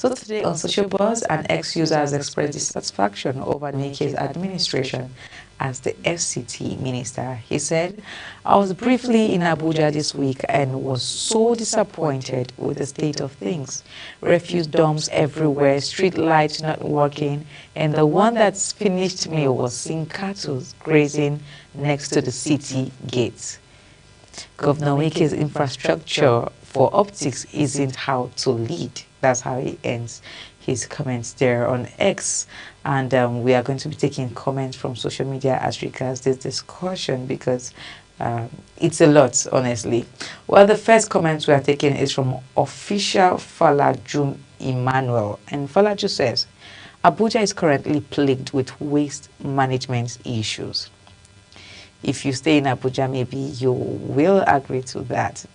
So today on Social Buzz, an ex-user has expressed dissatisfaction over Wike's administration as the FCT minister. He said, "I was briefly in Abuja this week and was so disappointed with the state of things. Refuse dumps everywhere, street lights not working, and the one that's finished me was seeing cattle grazing next to the city gates. Governor Wike's infrastructure for optics isn't how to lead." That's how he ends his comments there on X. And we are going to be taking comments from social media as regards this discussion, because it's a lot, honestly. Well, the first comment we are taking is from official Falaju Emmanuel. And Falaju says, "Abuja is currently plagued with waste management issues." If you stay in Abuja, maybe you will agree to that.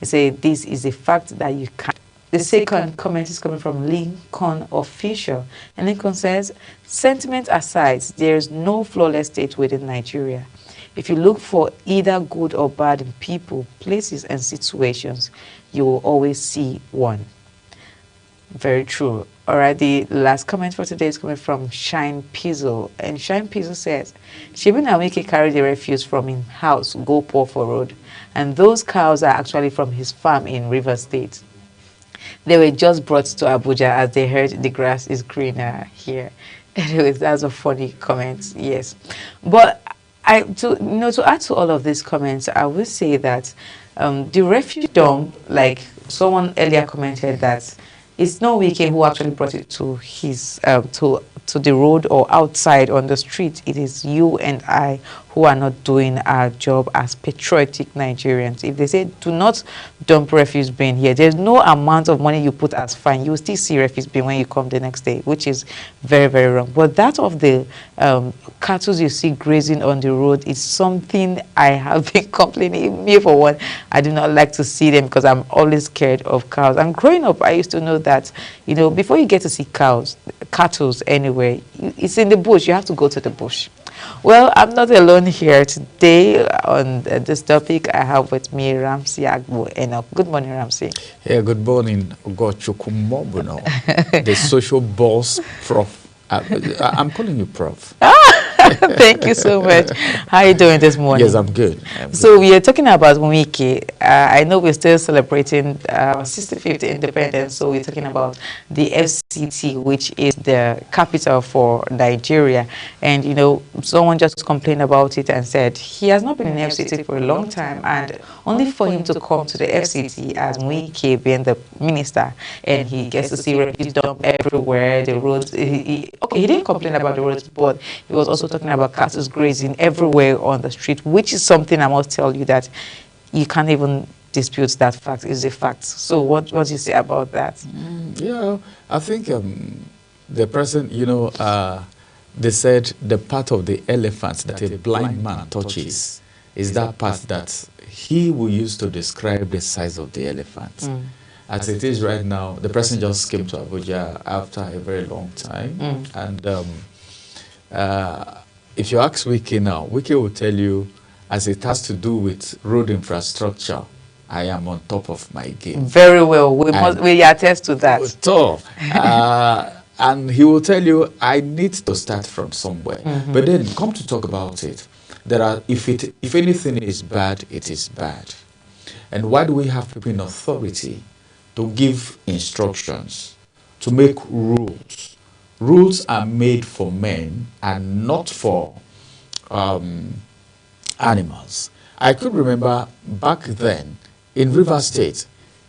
He said, "This is a fact that you can't." The second comment is coming from Lincoln Official. And Lincoln says, "Sentiment aside, there is no flawless state within Nigeria. If you look for either good or bad in people, places, and situations, you will always see one." Very true. All right, the last comment for today is coming from Shine Pizzle. And Shine Pizzle says, "Shebi na Wike carried the refuse from his house, go pour for road. And those cows are actually from his farm in River State. They were just brought to Abuja as they heard the grass is greener here." Anyways, that's a funny comment, yes. But to add to all of these comments, I will say that the refuse dump, like someone earlier commented, that it's not Wike who actually brought it to his to the road or outside on the street. It is you and I who are not doing our job as patriotic Nigerians. If they say do not dump refuse bin here, there's no amount of money you put as fine. You will still see refuse bin when you come the next day, which is very, very wrong. But that of the cattle you see grazing on the road is something I have been complaining. Me, for one, I do not like to see them because I'm always scared of cows. And growing up, I used to know that, you know, before you get to see cattle anywhere, it's in the bush. You have to go to the bush. Well, I'm not alone here today on this topic. I have with me Ramsey Agbo Enoch. Good morning, Ramsey. Yeah, good morning, Ugochukumobuno, the social boss, Prof. I'm calling you Prof. Thank you so much. How are you doing this morning? Yes, I'm good. So we are talking about Wike. I know we're still celebrating 65th independence, so we're talking about the FCT, which is the capital for Nigeria. And, you know, someone just complained about it and said he has not been in FCT for a long time, and only for him to come to the FCT as Wike being the minister, and he gets to see refuse dump everywhere, the roads. Okay, he didn't complain about the roads, but he was also talking about cattle grazing everywhere on the street, which is something I must tell you that you can't even dispute. That fact is a fact. So what do you say about that? Yeah, I think the person, you know, they said the part of the elephant that a blind man touches is that part that he will use to describe the size of the elephant. As it is right now, the person just came to Abuja after a very long time, and if you ask Wike now, Wike will tell you, as it has to do with road infrastructure, I am on top of my game. Very well. We attest to that. So, and he will tell you, I need to start from somewhere. But then come to talk about it. There are, if anything is bad, it is bad. And why do we have people in authority to give instructions, to make rules? Rules are made for men and not for animals. I could remember back then in River State,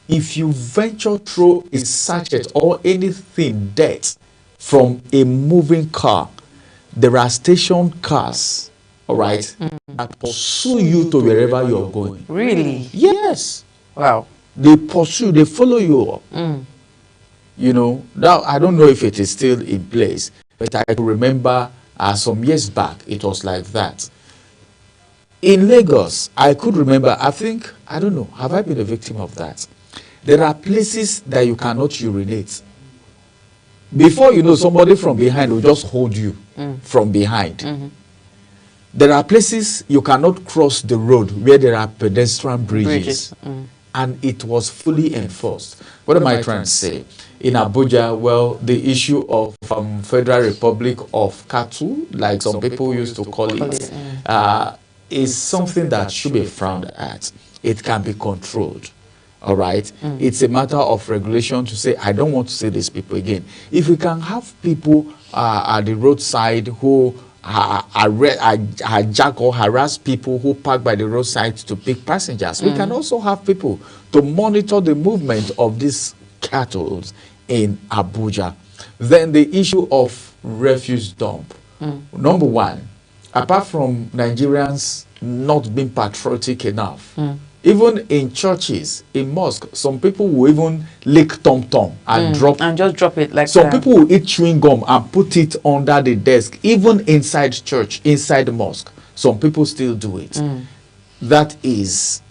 if you venture through a sachet or anything dead from a moving car, there are station cars, all right, that pursue you to wherever you're going. Really? Yes. Wow. They pursue, they follow you up. You know, now I don't know if it is still in place, but I remember some years back it was like that. In Lagos, I could remember, I think, I don't know, have I been a victim of that? There are places that you cannot urinate. Before you know, somebody from behind will just hold you from behind. There are places you cannot cross the road where there are pedestrian bridges. and it was fully enforced. What am I trying to say? In Abuja, well, the issue of Federal Republic of Cattle, like some people used to call it, is something that should be frowned at. It can be controlled. All right. It's a matter of regulation to say, I don't want to see these people again. If we can have people at the roadside who hijack or harass people who park by the roadside to pick passengers, we can also have people to monitor the movement of these cattle in Abuja. Then the issue of refuse dump. Number one, apart from Nigerians not being patriotic enough, even in churches, in mosques, some people will even lick tom-tom and drop. And just drop it like some that. people will eat chewing gum and put it under the desk, even inside church, inside the mosque. Some people still do it. That is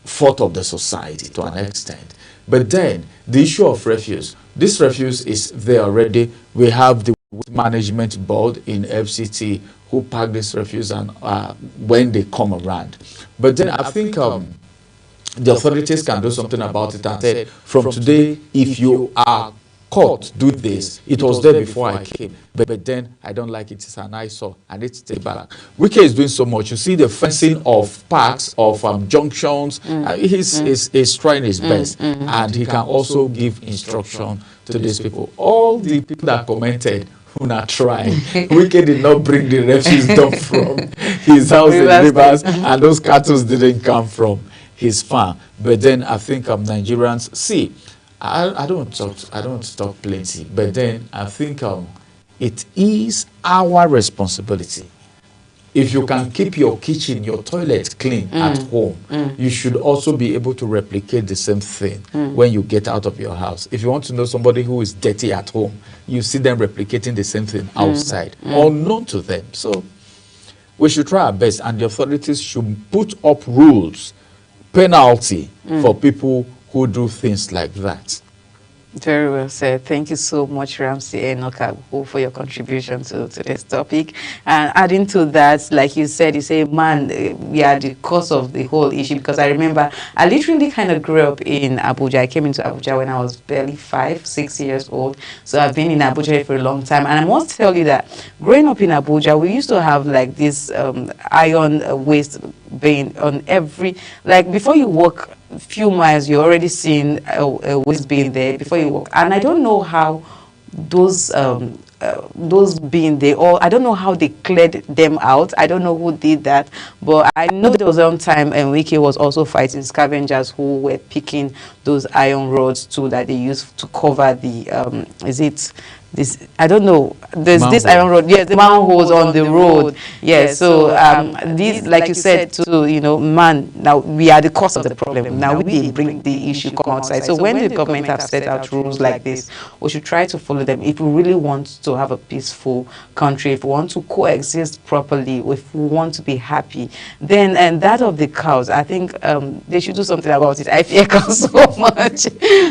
fault of the society to an extent. But then, the issue of refuse. This refuse is there already. We have the management board in FCT who pack this refuse and when they come around. But then I think the authorities can do something about it and say, from today, if you are caught doing this, it was there before I came, but then I don't like it, it's an eyesore, I need to take back. Wike is doing so much. You see the fencing of parks, of junctions, he's trying his best, and he can also give instruction to these people. All the people that commented, who not trying. Wike did not bring the refuse dump from his house in Rivers, and those cattle didn't come from his farm. But then I think Nigerians see. I don't talk plenty, but then I think it is our responsibility. If you can keep your kitchen, your toilet clean at home, you should also be able to replicate the same thing when you get out of your house. If you want to know somebody who is dirty at home, you see them replicating the same thing outside, unknown to them. So we should try our best, and the authorities should put up rules, penalty for people who do things like that. Very well said. Thank you so much, Ramsey Enokabu, for your contribution to this topic. And adding to that, like you said, you say, man, we are the cause of the whole issue. Because I remember I literally kind of grew up in Abuja. I came into Abuja when I was barely 5-6 years old. So I've been in Abuja for a long time. And I must tell you that growing up in Abuja, we used to have like this iron waste bin on every, like before you walk few miles, you're already seeing a waste bin there before you walk. And I don't know how those being there, or I don't know how they cleared them out. I don't know who did that, but I know there was one time and Wike was also fighting scavengers who were picking those iron rods too that they used to cover the this, I don't know, there's manhole. This iron rod, yes, the manholes on the road. Yes, so these, like you said too, you know, man, now we are the cause of the problem. Now we bring the issue come outside. So when the government have set out rules like this, we should try to follow them if we really want to have a peaceful country, if we want to coexist properly, if we want to be happy. Then, and that of the cows, I think they should do something about it. I fear cows so much.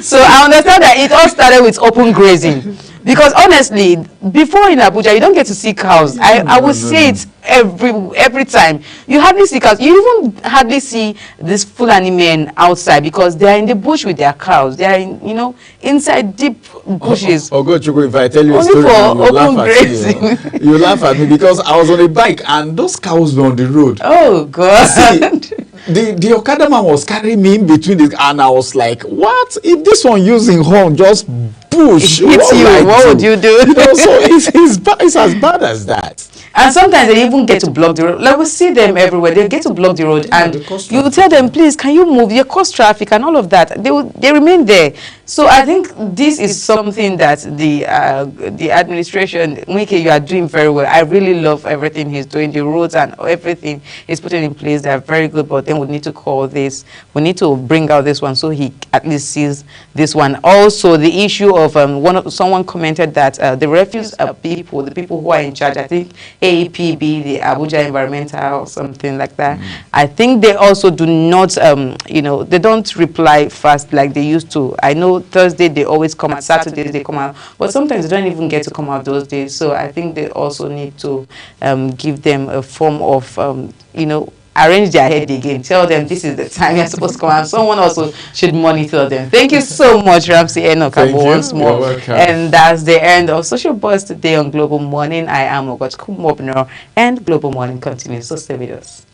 So I understand that it all started with open grazing. Because honestly, before in Abuja, you don't get to see cows. I would say it every time. You hardly see cows. You even hardly see these Fulani men outside because they are in the bush with their cows. They are in, you know, inside deep bushes. Oh, God, Chukwu, if I tell you a story, you laugh at me because I was on a bike and those cows were on the road. Oh, God. See, the Okada man was carrying me in between this, and I was like, what? If this one using horn just push, what would you do? You know, so it's as bad as that. And sometimes they even get to block the road. Like we see them everywhere. They get to block the road, and you tell them, please, can you move? You cause traffic and all of that. They remain there. So I think this is something that the administration, Wike, you are doing very well. I really love everything he's doing. The roads and everything he's putting in place, they are very good. But then we need to call this. We need to bring out this one so he at least sees this one. Also, the issue of someone commented that the refuse people, the people who are in charge, I think AEPB, the Abuja Environmental, something like that. I think they also do not, you know, they don't reply fast like they used to. I know Thursday they always come out, Saturday they come out, but sometimes they don't even get to come out those days. So I think they also need to give them a form of, you know, arrange their head again. Tell them this is the time you're supposed to come, and someone also should monitor them. Thank you so much, Ramsey Enoch, once more. You're welcome. And that's the end of Social Buzz today on Global Morning. I am Ogot Kumobno, and Global Morning continues. So stay with us.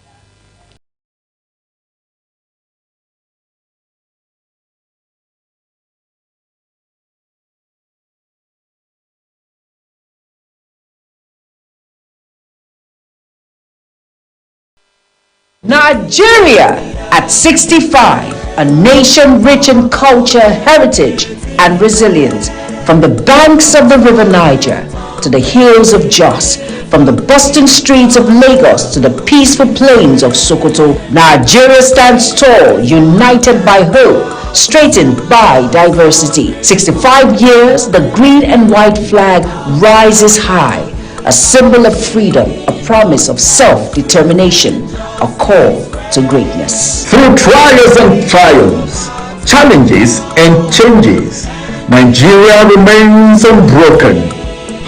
Nigeria at 65, a nation rich in culture, heritage, and resilience. From the banks of the River Niger to the hills of Jos, from the bustling streets of Lagos to the peaceful plains of Sokoto, Nigeria stands tall, united by hope, straightened by diversity. 65 years, the green and white flag rises high, a symbol of freedom, a promise of self-determination, a call to greatness. Through trials and triumphs, challenges and changes, Nigeria remains unbroken.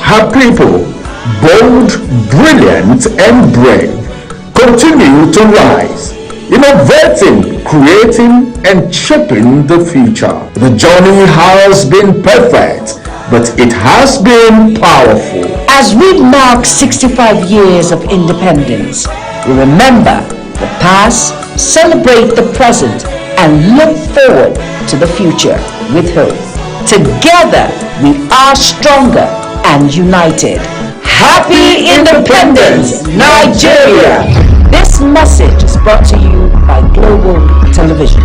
Her people, bold, brilliant, and brave, continue to rise, innovating, creating, and shaping the future. The journey has been perfect, but it has been powerful. As we mark 65 years of independence, we remember the past, celebrate the present, and look forward to the future with hope. Together, we are stronger and united. Happy Independence, Nigeria! This message is brought to you by Global Television.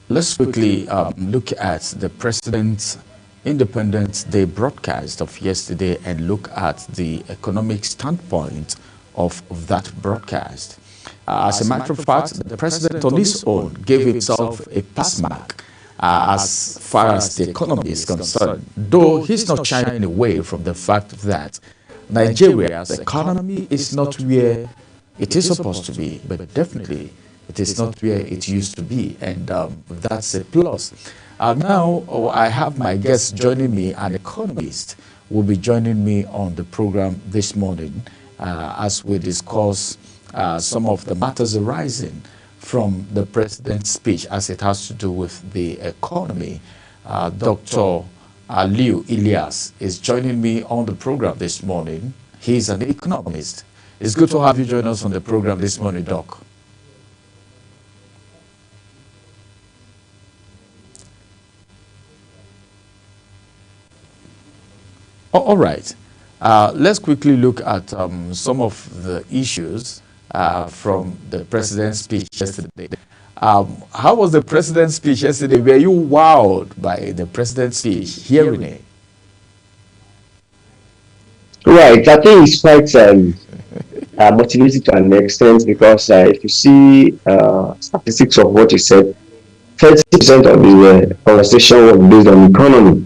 let's quickly look at the President's Independence Day broadcast of yesterday and look at the economic standpoint of that broadcast. As a matter of fact, the President on his own gave himself a pass mark as far as the economy is concerned, though he's not shying away from the fact that Nigeria's economy is not where it is supposed to be, but definitely it is not where it used to be, and that's a plus. Now, I have my guest joining me, an economist, will be joining me on the program this morning as we discuss some of the matters arising from the President's speech as it has to do with the economy. Dr. Aliu Ilyas is joining me on the program this morning. He's an economist. It's good to have you join us on the program this morning, Doc. All right. Let's quickly look at some of the issues from the President's speech yesterday. How was the President's speech yesterday? Were you wowed by the President's speech, hearing it? Right. I think it's quite motivating to an extent because if you see statistics of what he said, 30% of the conversation was based on economy.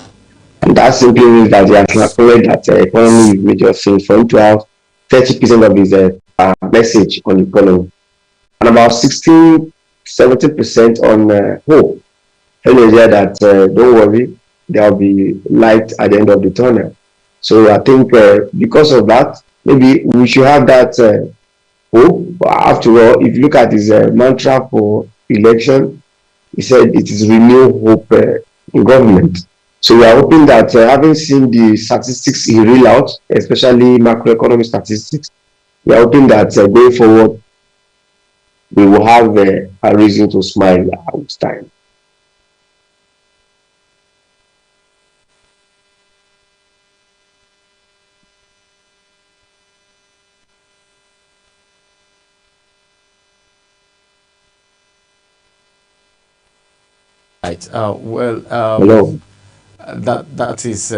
And that simply means that he has acknowledged that economy is major thing for him to have 30% of his message on economy. And about 60-70% on hope. Telling you that don't worry, there will be light at the end of the tunnel. So I think because of that, maybe we should have that hope. After all, if you look at his mantra for election, he said it is renewed hope in government. So we are hoping that having seen the statistics he read out, especially macroeconomic statistics, we are hoping that going forward, we will have a reason to smile with time. Right. Hello. That is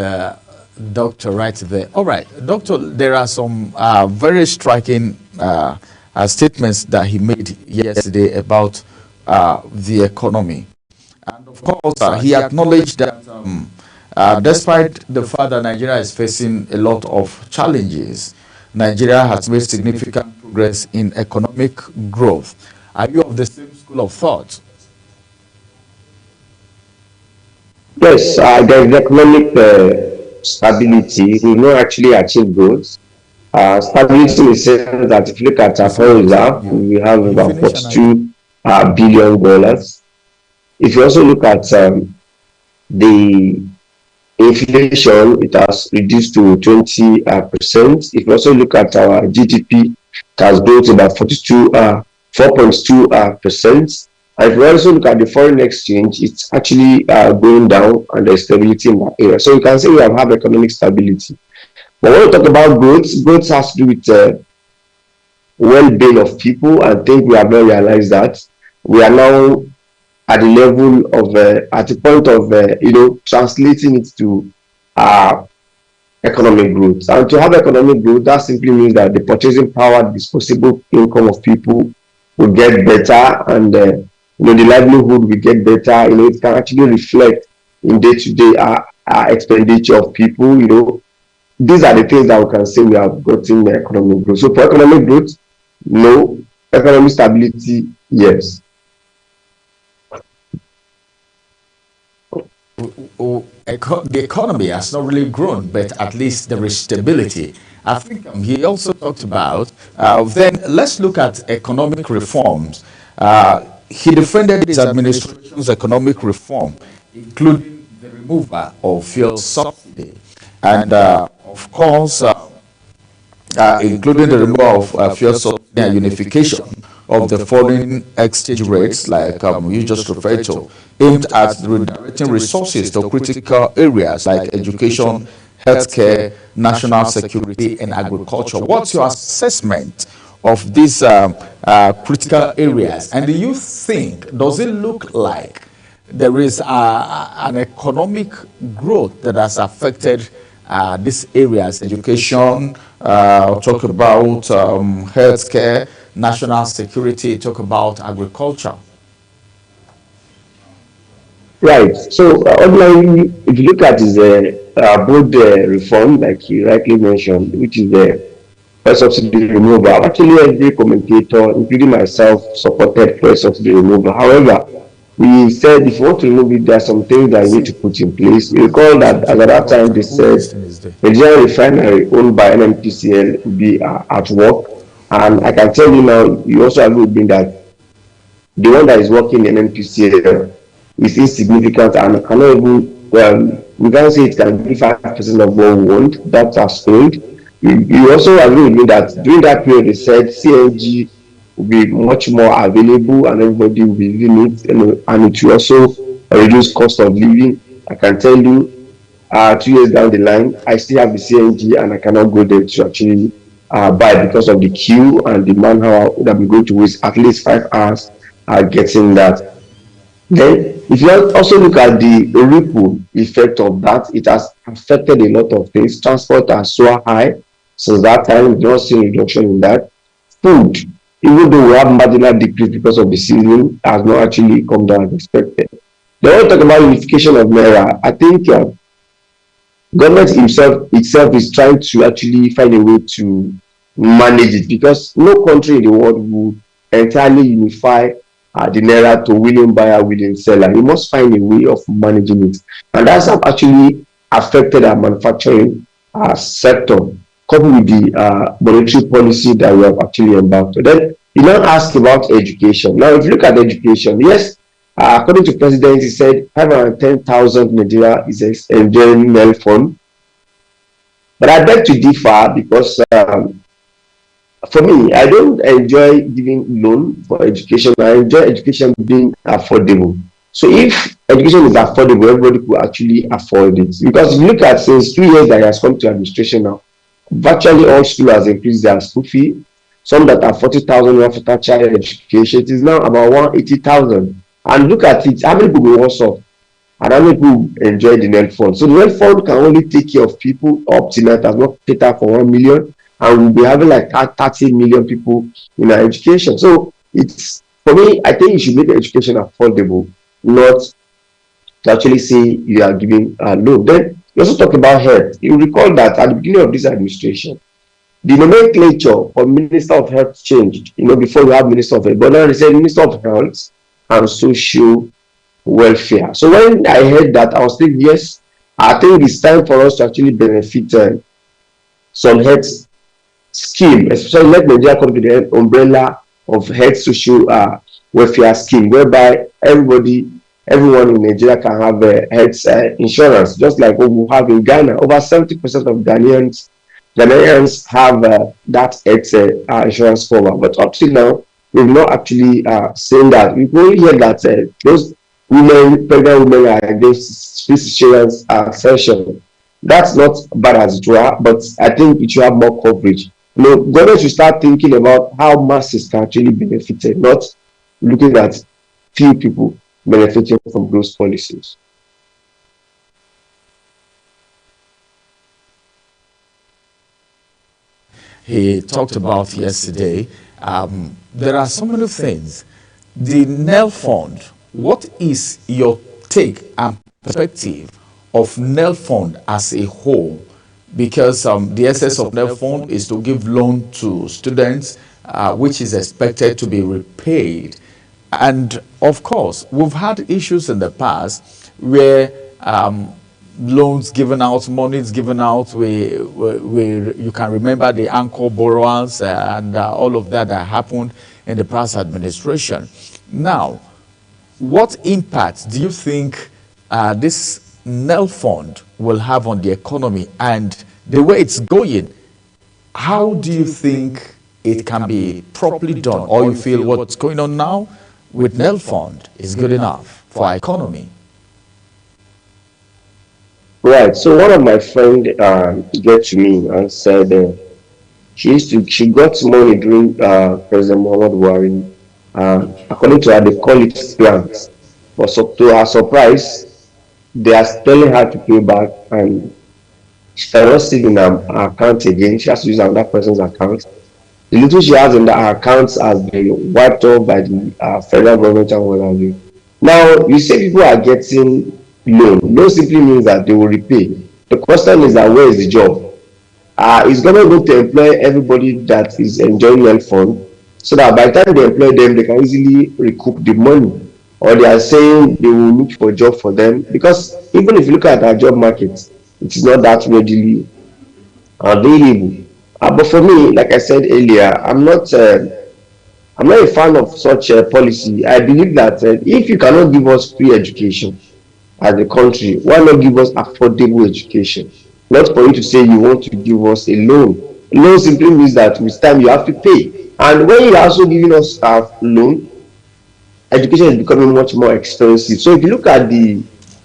Doctor right there. All right, Doctor, there are some very striking statements that he made yesterday about the economy. And of course, he acknowledged that despite the fact that Nigeria is facing a lot of challenges, Nigeria has made significant progress in economic growth. Are you of the same school of thought? Yes, there is economic stability. We not actually achieve growth. Stability in the sense that if you look at our foreign reserve, we have about $42 billion. If you also look at the inflation, it has reduced to 20%. If you also look at our GDP, it has grown to about 4.2%. And if you also look at the foreign exchange, it's actually going down, and there's stability in that area. So you can say we have economic stability. But when we talk about growth, growth has to do with well-being of people. I think we have not realized that. We are now at the level of, at the point of, translating it to economic growth. And to have economic growth, that simply means that the purchasing power, the disposable income of people will get better, and the livelihood will get better. It can actually reflect in day-to-day expenditure of people. These are the things that we can say we have gotten the economic growth. So for economic growth, no. Economic stability, yes. The economy has not really grown, but at least there is stability. I think he also talked about, then let's look at economic reforms. He defended his administration's economic reform, including the removal of fuel subsidy, and of course, including the removal of fuel subsidy and unification of the foreign exchange rates, like you just referred to, aimed at redirecting resources to critical areas like education, healthcare, national security, and agriculture. What's your assessment of these critical areas? And do you think, does it look like there is an economic growth that has affected these areas: education, talk about healthcare, national security, talk about agriculture. Right. So, ordinarily, if you look at is both the reform, like you rightly mentioned, which is the fuel subsidy removal. Actually, every commentator, including myself, supported fuel subsidy removal. However, we said if you want to remove it, there are some things that you need to put in place. You recall that at that time they said the Nigerian refinery owned by NNPCL will be at work. And I can tell you now, you also agree with me that the one that is working in NNPCL is insignificant and cannot even, well, we can say it can be 5% of what we want. That has failed. You also agree with me that during that period they said CNG will be much more available and everybody will be using it, and it will also reduce cost of living. I can tell you, 2 years down the line, I still have the CNG and I cannot go there to actually buy because of the queue and the manpower that I'm going to waste at least 5 hours getting that. Then, if you also look at the ripple effect of that, it has affected a lot of things. Transport are so high since that time, we've not seen reduction in that. Food, even though we have marginal decrease because of the season, has not actually come down as expected. They want to talk about unification of Naira. I think government itself is trying to actually find a way to manage it because no country in the world will entirely unify the Naira to willing buyer, willing seller. You must find a way of managing it. And that's actually affected our manufacturing sector, coupled with the monetary policy that we have actually embarked on. Then you now ask about education. Now, if you look at education, yes, according to President, he said 510,000 Nigeria is enjoying NEL fund. But I beg to differ because for me, I don't enjoy giving loan for education. I enjoy education being affordable. So if education is affordable, everybody could actually afford it. Because if you look at since 2 years that he has come to administration now, virtually all schools has increased their school fee. Some that are 40,000 after child education, it is now about 180,000. And look at it, how many people will also and how many people enjoy the NEL fund. So the NEL fund can only take care of people up to now. It has not catered for 1 million. And we'll be having like 30 million people in our education. So it's, for me, I think you should make education affordable, not to actually say you are giving a loan. Then you also talk about health. You recall that at the beginning of this administration, the nomenclature for Minister of Health changed. Before we have Minister of Health, but now they said Minister of Health and Social Welfare. So when I heard that, I was thinking, yes, I think it's time for us to actually benefit some health scheme, especially let Nigeria come to the umbrella of health social welfare scheme, whereby everyone in Nigeria can have health insurance, just like what we have in Ghana. Over 70% of Ghanaians have that health insurance cover. But up to now, we've not actually seen that. We've only heard that those pregnant women are against this insurance session. That's not bad as it were, but I think it should have more coverage. Government should start thinking about how masses can actually benefit, not looking at few people benefiting from those policies. He talked about yesterday. There are so many things. The NEL fund, what is your take and perspective of NEL fund as a whole? Because the essence of NEL fund is to give loan to students, which is expected to be repaid. And of course, we've had issues in the past where loans given out, monies given out, where you can remember the anchor borrowers and all of that happened in the past administration. Now, what impact do you think this NEL fund will have on the economy, and the way it's going, how do you think it can be properly done, or you feel what's going on now with NEL fund is good enough for our economy? Right. So one of my friends get to me and said she got money during President Muhammad Buhari. According to her, they call it grants. to our surprise, they are telling her to pay back, and she cannot see in her account again. She has to use another person's account. The little she has in that account has been wiped off by the federal government and what have you. Now, you say people are getting loan. Loan simply means that they will repay. The question is that where is the job? Is government going to employ everybody that is enjoying health fund so that by the time they employ them, they can easily recoup the money? Or they are saying they will look for a job for them? Because even if you look at our job market, it is not that readily available. But for me, like I said earlier, I'm not a fan of such a policy. I believe that if you cannot give us free education as a country, why not give us affordable education? Not for you to say you want to give us a loan. Loan simply means that with time you have to pay. And when you are also giving us a loan, education is becoming much more expensive. So if you look at the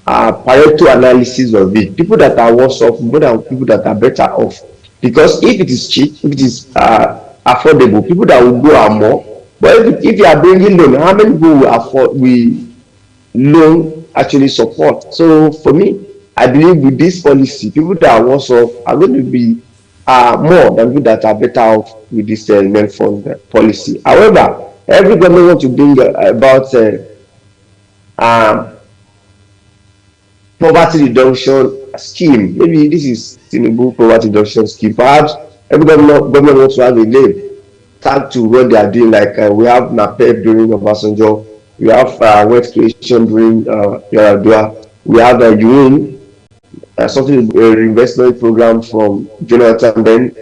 Pareto analysis of it, people that are worse off more than people that are better off. Because if it is cheap, if it is affordable, people that will go are more. But if you are bringing loan, how many people will afford loan actually support? So for me, I believe with this policy, people that are worse off are going to be more than people that are better off with this main fund policy. However, every government wants to bring about poverty reduction scheme. Maybe this is Tinubu poverty reduction scheme. Perhaps every government wants to have a name tag to what they are doing. Like we have NAPEP during Obasanjo, we have wealth creation during Yar'Adua, we have UN, something investment program from Jonathan. Then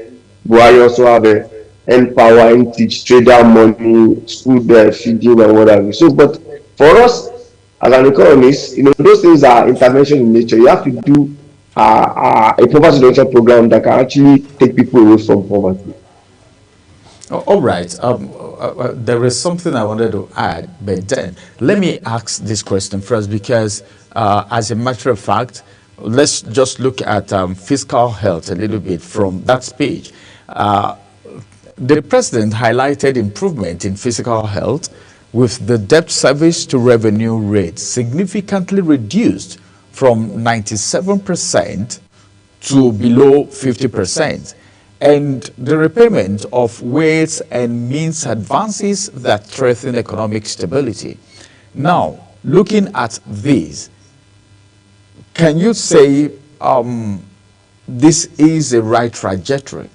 Buhari also have a Empower, teach trader money, school feeding and whatever. So, but for us as an economist, those things are intervention in nature. You have to do a poverty reduction program that can actually take people away from poverty. All right. There is something I wanted to add, but then let me ask this question first, because as a matter of fact, let's just look at fiscal health a little bit from that page. The president highlighted improvement in fiscal health with the debt service to revenue rate significantly reduced from 97% to below 50%, and the repayment of weights and means advances that threaten economic stability. Now, looking at these, can you say this is a right trajectory?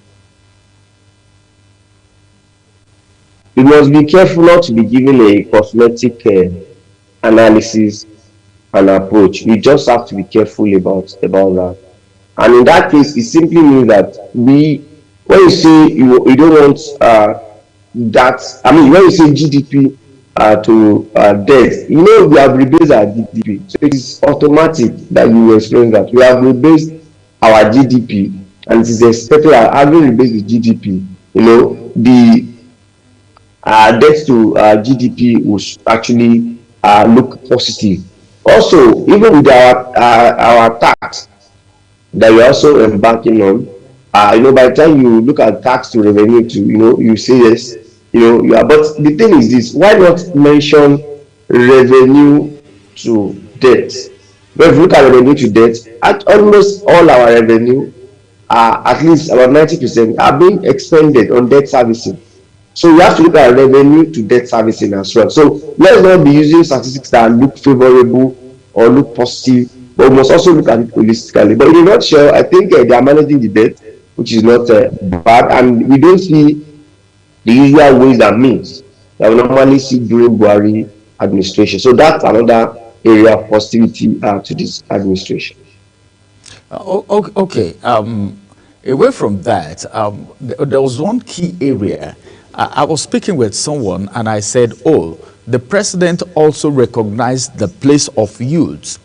We must be careful not to be giving a cosmetic analysis and approach. We just have to be careful about that. And in that case, it simply means that when you say you don't want that, I mean, when you say GDP to debt, we have rebased our GDP. So it is automatic that you will explain that. We have rebased our GDP, and it is expected that having rebased the GDP, the debt to GDP will actually look positive. Also, even with our tax that we're also embarking on, by the time you look at tax to revenue you say yes, you are. But the thing is this: why not mention revenue to debt? When you look at revenue to debt, at almost all our revenue, at least about 90%, are being expended on debt servicing. So we have to look at revenue to debt servicing as well. So let's not be using statistics that look favorable or look positive, but we must also look at it holistically. But in a nutshell, I think they are managing the debt, which is not bad, and we don't see the usual ways and means that we normally see during Buhari administration. So that's another area of positivity to this administration. Okay. Away from that, there was one key area. I was speaking with someone and I said, the president also recognized the place of youth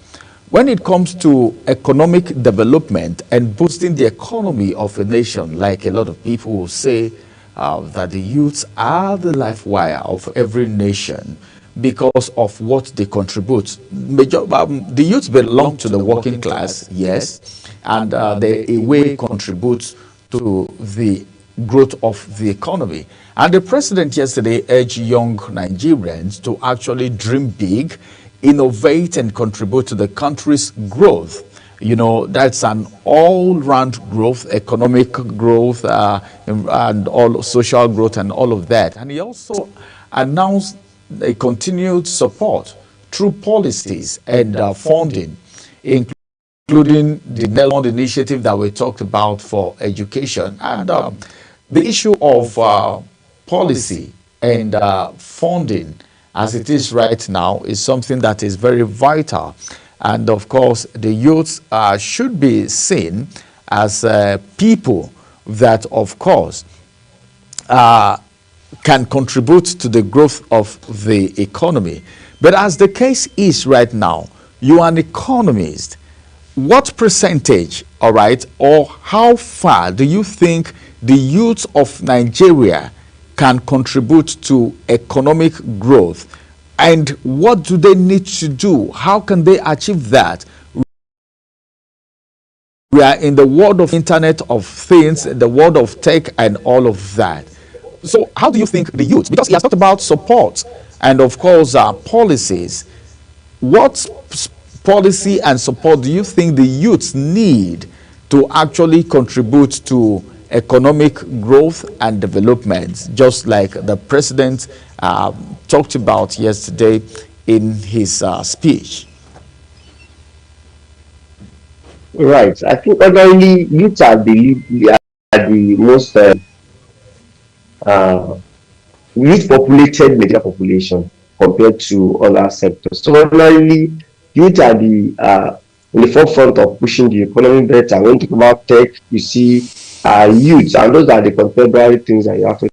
when it comes to economic development and boosting the economy of a nation. Like a lot of people will say that the youths are the life wire of every nation because of what they contribute. The youth belong to the working class, yes, and they in a way contribute to the growth of the economy. And the president yesterday urged young Nigerians to actually dream big innovate and contribute to the country's growth. You know, that's an all-round growth, economic growth, and all social growth and all of that. And he also announced a continued support through policies and funding, including the Nelmond initiative that we talked about for education. And the issue of policy and funding as it is right now is something that is very vital. And of course, the youths should be seen as people that, of course, can contribute to the growth of the economy. But as the case is right now, you are an economist. What percentage, all right, or how far do you think the youth of Nigeria can contribute to economic growth? And what do they need to do? How can they achieve that? We are in the world of Internet of Things, the world of tech and all of that. So how do you think the youth, because he has talked about support and of course policies, what policy and support do you think the youths need to actually contribute to economic growth and development, just like the president talked about yesterday in his speech? Right. I think ordinarily youth are the most youth populated media population compared to other sectors. So ordinarily youth are the in the forefront of pushing the economy better. When you talk about tech, you see youth, and those are the contemporary things that you have to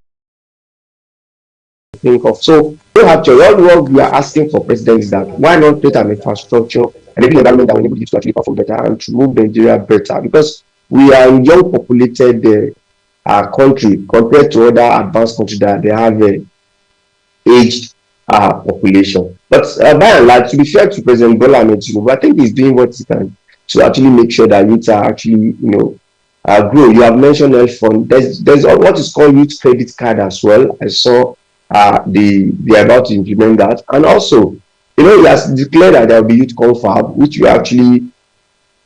think of. So you have to, all what we are asking for president is that why not create an infrastructure and an environment that will enable you to actually perform better and to move Nigeria better, because we are a young populated country compared to other advanced countries that they have a aged population. But by and large, to be fair to President Bola Ahmed Tinubu, I think he's doing what he can to actually make sure that youth are actually, grow. You have mentioned health fund. There's what is called youth credit card as well. I saw they're about to implement that, and also, he has declared that there will be youth confab, which we are actually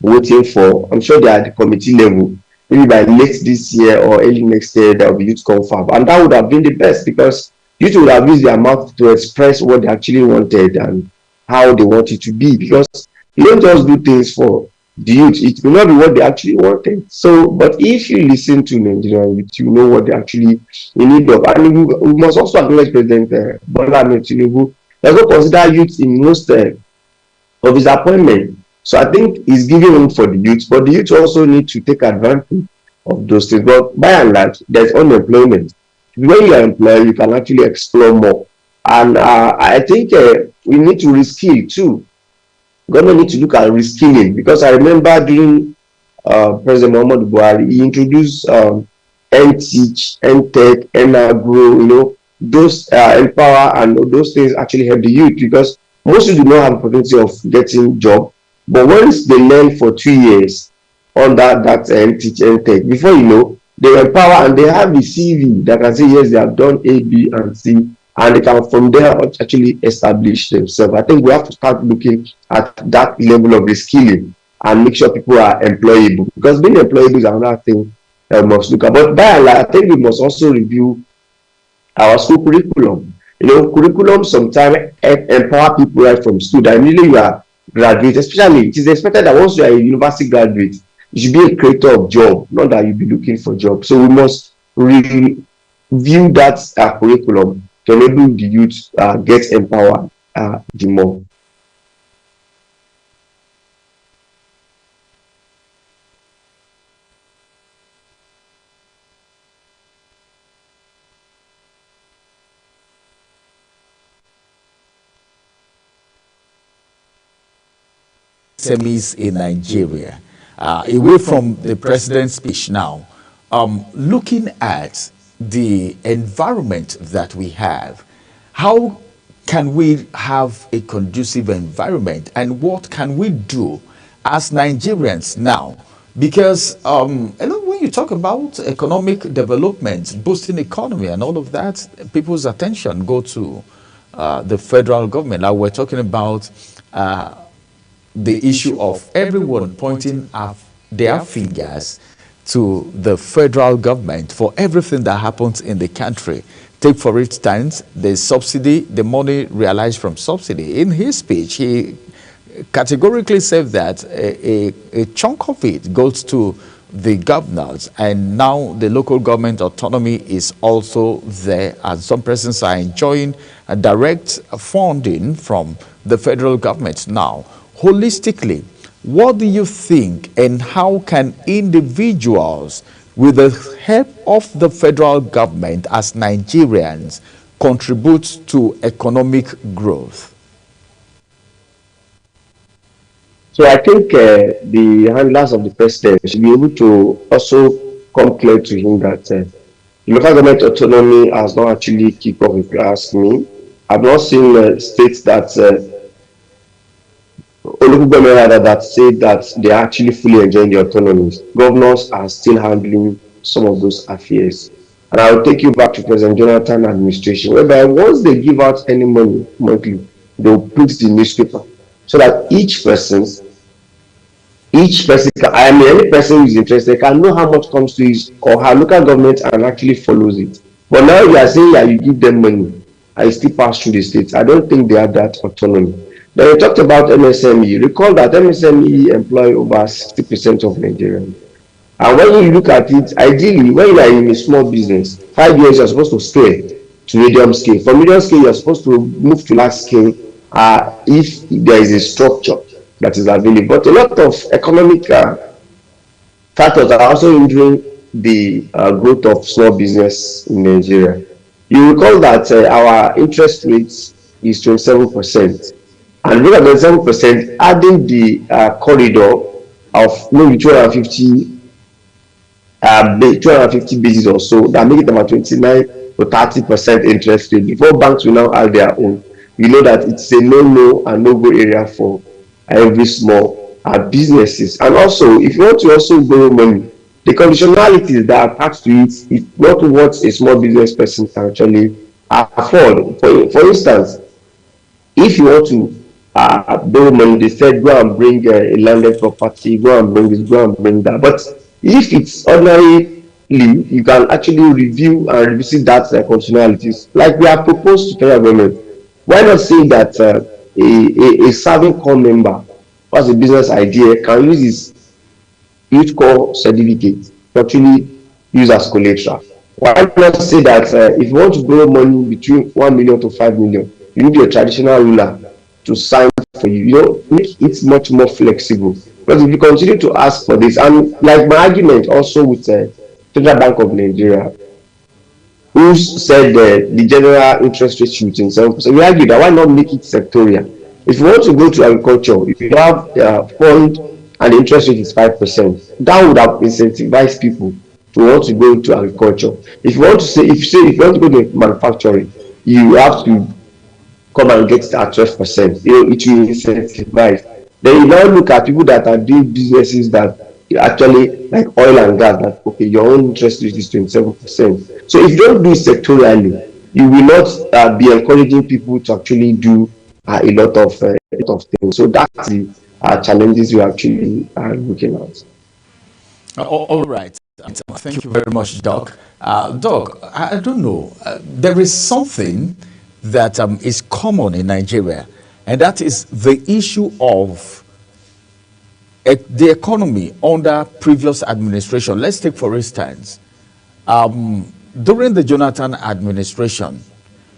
waiting for. I'm sure they are at the committee level. Maybe by late this year or early next year, there will be youth confab, and that would have been the best, because youth would have used their mouth to express what they actually wanted and how they want it to be, because you don't just do things for the youth, it will not be what they actually wanted. So, but if you listen to Nigerian youth, you know what they actually in need of. And we must also acknowledge President Bola Ahmed Tinubu does not consider youth in most of his appointment. So I think he's giving room for the youth, but the youth also need to take advantage of those things. But by and large, there's unemployment. When you are employed, you can actually explore more. And I think we need to reskill too. Government need to look at reskilling, because I remember during President Muhammadu Buhari, he introduced NTeach, NTech, NAGRO, those empower, and those things actually help the youth, because most of them do not have the opportunity of getting job. But once they learn for 2 years under that NTeach, NTech, before you know, they empower and they have the CV that can say yes, they have done A, B, and C, and they can from there actually establish themselves. I think we have to start looking at that level of reskilling and make sure people are employable, because being employable is another thing that we must look at. But by and large, I think we must also review our school curriculum. Curriculum sometimes empower people right from school, that immediately you are graduate. Especially, it is expected that once you are a university graduate, you should be a creator of job, not that you be looking for job. So we must review that curriculum to enable the youth get empowered the more. SMEs in Nigeria. Away from the president's speech now, looking at the environment that we have, how can we have a conducive environment, and what can we do as Nigerians now? Because when you talk about economic development, boosting economy and all of that, people's attention go to the federal government. Now we're talking about the issue of everyone pointing their fingers to the federal government for everything that happens in the country. Take, for instance, the subsidy, the money realized from subsidy. In his speech, he categorically said that a chunk of it goes to the governors, and now the local government autonomy is also there, and some persons are enjoying a direct funding from the federal government now. Holistically, what do you think, and how can individuals, with the help of the federal government as Nigerians, contribute to economic growth? So I think the handlers of the president should be able to also come clear to him that the local government autonomy has not actually kicked off, if you ask me. I've not seen states that, or local government rather, that say that they are actually fully enjoying the autonomy. Governors are still handling some of those affairs. And I will take you back to President Jonathan administration, whereby once they give out any money monthly, they will put it in newspaper, so that each person can, I mean, any person who is interested can know how much comes to his or her local government and actually follows it. But now you are saying that you give them money and it still pass through the states. I don't think they have that autonomy. Then we talked about MSME. Recall that MSME employ over 60% of Nigerians. And when you look at it, ideally, when you are in a small business, 5 years you're supposed to scale to medium scale. For medium scale, you're supposed to move to large scale if there is a structure that is available. But a lot of economic factors are also hindering the growth of small business in Nigeria. You recall that our interest rate is 27%. And look at 27%, adding the corridor of maybe 250 basis or so, that make it about 29 to 30% interest rate. Before banks will now add their own, you know that it's a no-no and no-go area for every small businesses. And also, if you want to also borrow money, the conditionalities that are attached to it is not what a small business person can actually afford. For instance, if you want to borrow money, they said go and bring a landed property, go and bring this, go and bring that. But if it's ordinarily, you can actually review and revisit that conditionalities, like we have proposed to federal government. Why not say that a serving core member who has a business idea can use his youth core certificate to actually use as collateral? Why not say that if you want to borrow money between 1 million to 5 million, you need your traditional ruler to sign for you? You know, make it much more flexible. But if you continue to ask for this, and like my argument also with Federal Bank of Nigeria, who said the general interest rate should be 7%, we argue that why not make it sectorial? If you want to go to agriculture, if you have a fund and the interest rate is 5%, that would have incentivized people to want to go into agriculture. If you want to say, if you want to go to manufacturing, you have to come and get it at 12%. You know, it will incentivize. Then you now look at people that are doing businesses that actually, like oil and gas, that okay, your own interest rate is 27%. So if you don't do it sectorially, you will not be encouraging people to actually do a lot of things. So that's the challenges we actually are looking at. All right. Thank you very much, Doc. Doc, I don't know. There is something that is common in Nigeria, and that is the issue of the economy under previous administration. Let's take, for instance, during the Jonathan administration,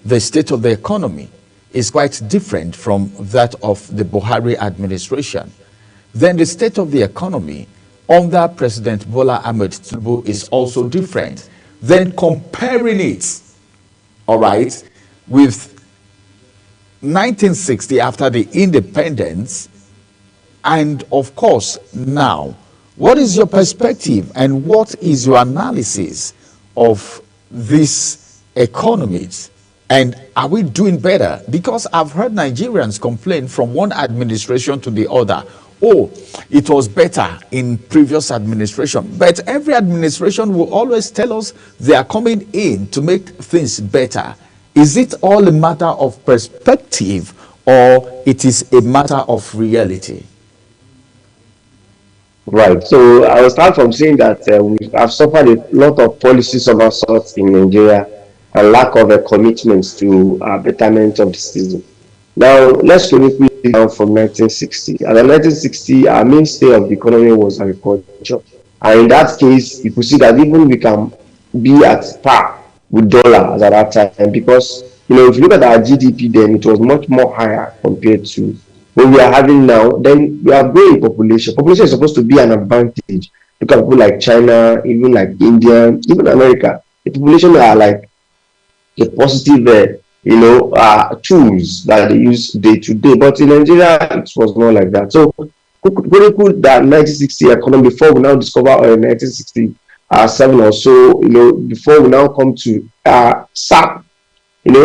the state of the economy is quite different from that of the Buhari administration. Then the state of the economy under President Bola Ahmed Tinubu is also different. Then comparing it, all right, with 1960 after the independence, and of course now, what is your perspective and what is your analysis of these economies? And are we doing better? Because I've heard Nigerians complain from one administration to the other, oh, it was better in previous administration. But every administration will always tell us they are coming in to make things better. Is it all a matter of perspective, or it is a matter of reality? Right. So I will start from saying that we have suffered a lot of policy somersaults in Nigeria and lack of a commitment to betterment of the citizen. Now, let's quickly down from 1960. And in 1960, our mainstay of the economy was agriculture. And in that case, you could see that even we can be at par with dollars at that time, because if you look at our GDP then, it was much more higher compared to what we are having now. Then we are growing population. Population is supposed to be an advantage. Look at people like China, even like India, even America. The population are like a positive tools that they use day to day. But in Nigeria, it was not like that. So very cool that 1960 economy, before we now discover 1967 or so, before we now come to SAP.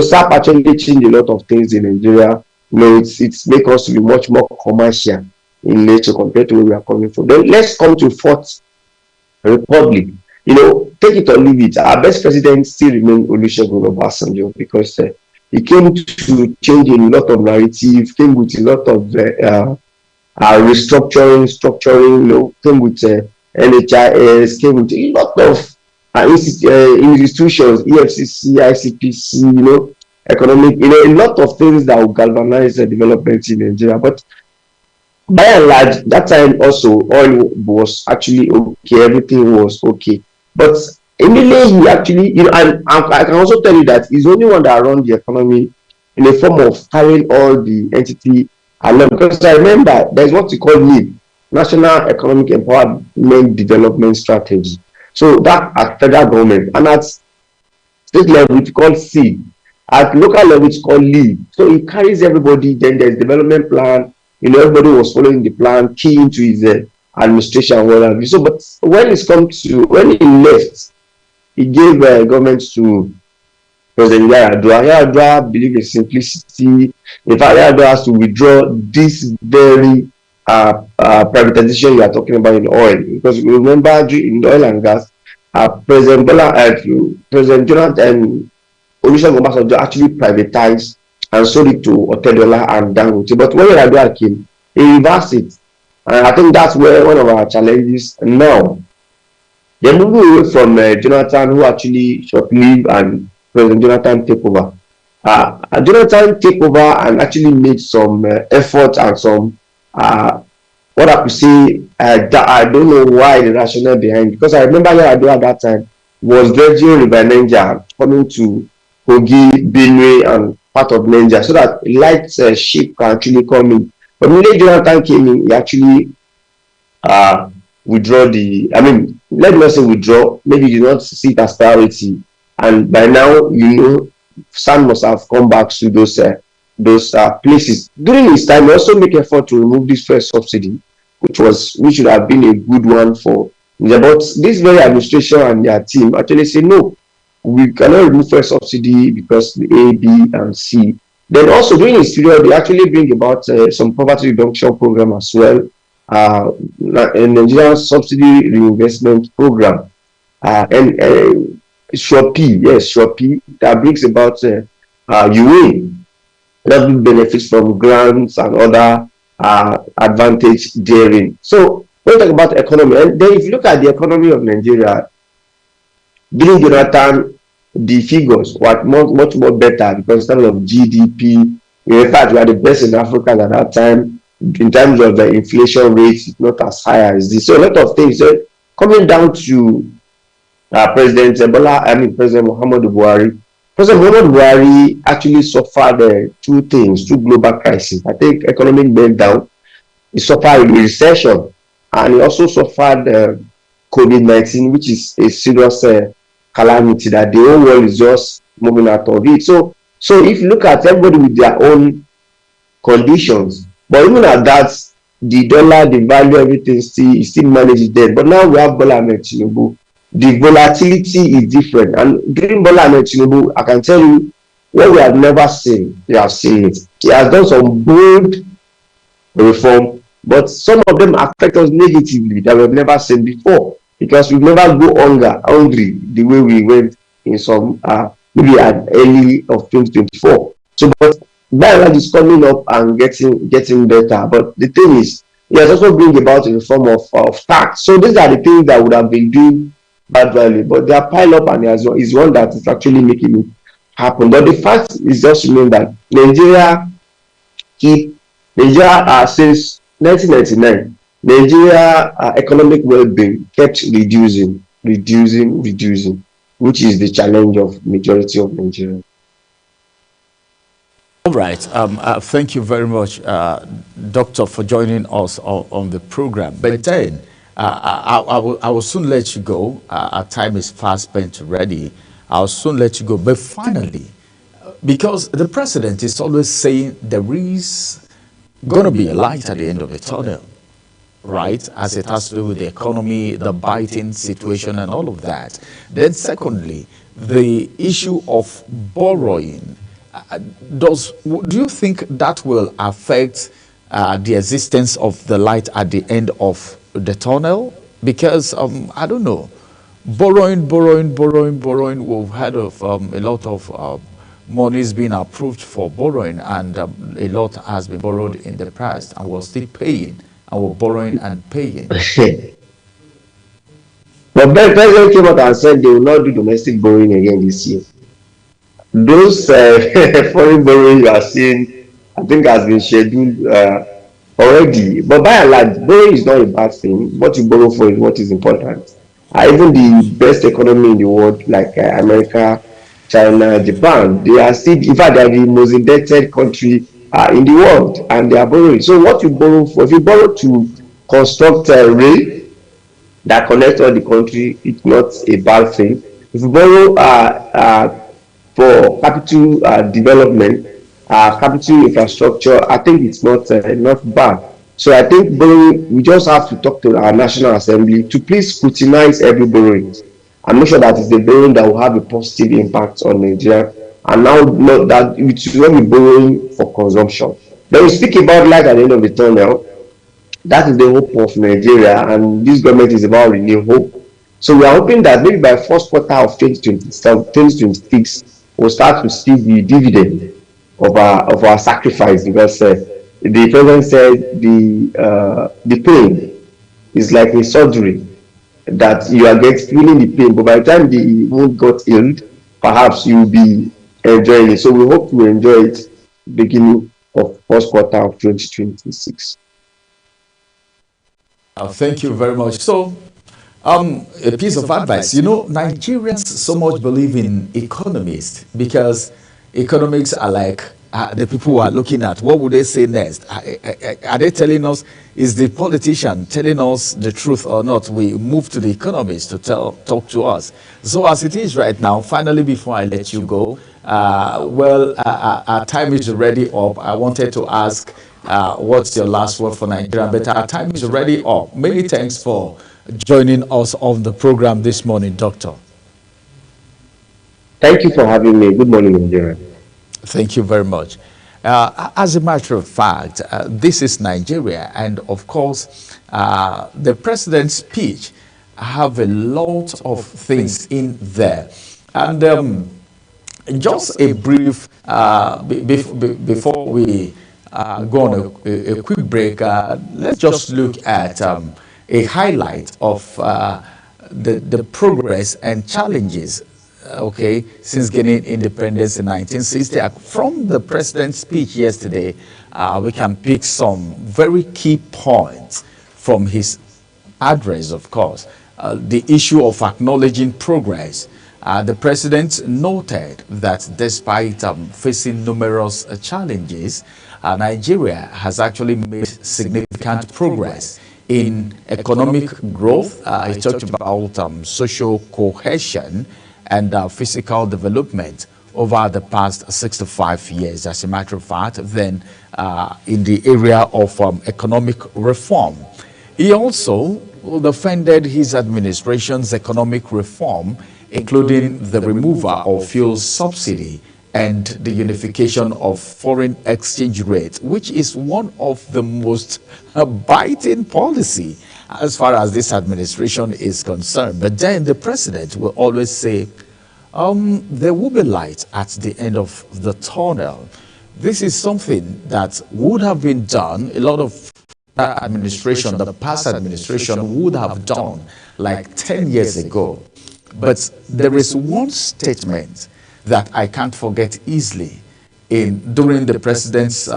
SAP actually changed a lot of things in Nigeria. It's make us to be much more commercial in nature compared to where we are coming from. Then let's come to Fourth Republic. Take it or leave it. Our best president still remains Olusegun Obasanjo, because he came to change a lot of narrative, came with a lot of structuring, came with NHIS, came with a lot of institutions, EFCC, ICPC, economic, a lot of things that will galvanize the development in Nigeria. But by and large, that time also, oil was actually okay, everything was okay. But immediately he actually, and I can also tell you that he's the only one that run the economy in a form of carrying all the entity along. Because I remember there's what we call NEED, National Economic Empowerment Development Strategy. So that at federal government, and at state level it's called C. At local level it's called LEAD. So it carries everybody. Then there's development plan. Everybody was following the plan, key into his administration, whatever. So, but when he left, he gave government to President Yar'Adua. Yar'Adua believed in simplicity. In fact, Yar'Adua has to withdraw this very privatization you are talking about in oil, because you remember in oil and gas, President Jonathan Olusegun Obasanjo actually privatized and sold it to Otedola and Dangote. But when Yar'Adua came, he reversed it. And I think that's where one of our challenges now. They're moving away from Jonathan, who actually short-lived, and President Jonathan take over. Jonathan take over and actually made some effort and some what I could say. I don't know why the rationale behind, because I remember Yar'Adua at that time was dredging River Niger coming to Kogi, Benue, and part of Niger, so that light ship can actually come in. But when Jonathan came in, he actually withdraw let me not say withdraw, maybe you do not see it as priority. And by now, SAN must have come back to those places. During his time, he also make effort to remove this first subsidy, which should have been a good one for Nigeria. But this very administration and their team actually say, no, we cannot remove first subsidy because the A, B, and C. Then also during his period, they actually bring about some poverty reduction program as well, a Nigerian subsidy reinvestment program, and SureP, that brings about UA, that benefits from grants and other advantage therein. So when we talk about economy, and then if you look at the economy of Nigeria, during Jonathan, the figures were much more better, because in terms of GDP, in fact, we are the best in Africa at that time. In terms of the inflation rate, it's not as high as this. So a lot of things. So coming down to President Muhammadu Buhari. President Muhammadu Buhari actually suffered two global crises. I think economic meltdown. He suffered a recession, and he also suffered COVID-19, which is a serious calamity that the whole world is just moving out of it. So if you look at everybody with their own conditions, but even at that, the dollar, the value, everything still manages there. But now we have Bola Ahmed Tinubu. The volatility is different. And during Bola Ahmed Tinubu, I can tell you what we have never seen. We have seen it. He has done some bold reform, but some of them affect us negatively that we have never seen before, because we never go hungry the way we went in some maybe at early of 2024. So, but by and large, is coming up and getting better. But the thing is, it has also bring about a reform of tax. So these are the things that would have been done gradually, but they are pile up, and is one that is actually making it happen. But the fact is just remain that Nigeria since 1999, Nigeria economic well-being kept reducing, which is the challenge of majority of Nigerians. All right. Thank you very much, Doctor, for joining us on the program. But then, I will soon let you go. Our time is fast spent already. I'll soon let you go. But finally, because the president is always saying there is going to be a light at the end of the tunnel, right? As it has to do with the economy, the biting situation, and all of that. Then, secondly, the issue of borrowing. Do you think that will affect the existence of the light at the end of the tunnel? Because I don't know, borrowing. We've heard of a lot of monies being approved for borrowing, and a lot has been borrowed in the past, and we're still paying, and we're borrowing and paying. But President came out and said they will not do domestic borrowing again this year. Those foreign borrowing you are seeing, I think, has been scheduled already. But by and large, borrowing is not a bad thing. What you borrow for is what is important. Even the best economy in the world, like America, China, Japan, they are still, in fact, they are the most indebted country in the world, and they are borrowing. So what you borrow for, if you borrow to construct a rail that connects all the country, it's not a bad thing. If you borrow for capital development, capital infrastructure, I think it's not bad. So I think borrowing, we just have to talk to our National Assembly to please scrutinize every borrowing and make sure that it's the borrowing that will have a positive impact on Nigeria, and now not that it should not be borrowing for consumption. Then we speak about light at the end of the tunnel. That is the hope of Nigeria, and this government is about renewing hope. So we are hoping that maybe by first quarter of 2026, we'll start to see the dividend of our sacrifice, because the president said the pain is like a surgery that you are feeling the pain, but by the time the wound got healed, perhaps you will be enjoying it. So we hope to enjoy it beginning of first quarter of 2026. Thank you very much. So, a piece of advice. You know, Nigerians so much believe in economists, because economics are like the people who are looking at what would they say next. Are they telling us, is the politician telling us the truth or not? We move to the economists to talk to us. So as it is right now, finally, before I let you go, our time is already up. I wanted to ask, what's your last word for Nigeria? But our time is already up. Many thanks for joining us on the program this morning, Doctor. Thank you for having me. Good morning, Nigeria. Thank you very much. As a matter of fact, this is Nigeria, and of course, the president's speech have a lot of things in there. And just a brief, before we go on a quick break, let's just look at a highlight of the progress and challenges, since gaining independence in 1960. From the president's speech yesterday, we can pick some very key points from his address, of course. The issue of acknowledging progress. The president noted that despite facing numerous challenges, Nigeria has actually made significant progress in economic growth. He talked about social cohesion and physical development over the past 65 years. As a matter of fact, then in the area of economic reform. He also defended his administration's economic reform, including the removal of fuel subsidy and the unification of foreign exchange rates, which is one of the most biting policy as far as this administration is concerned. But then the president will always say, there will be light at the end of the tunnel. this is something that would have been done, a lot of administration, the past administration would have done like 10 years ago. But there is one statement that I can't forget easily during the president's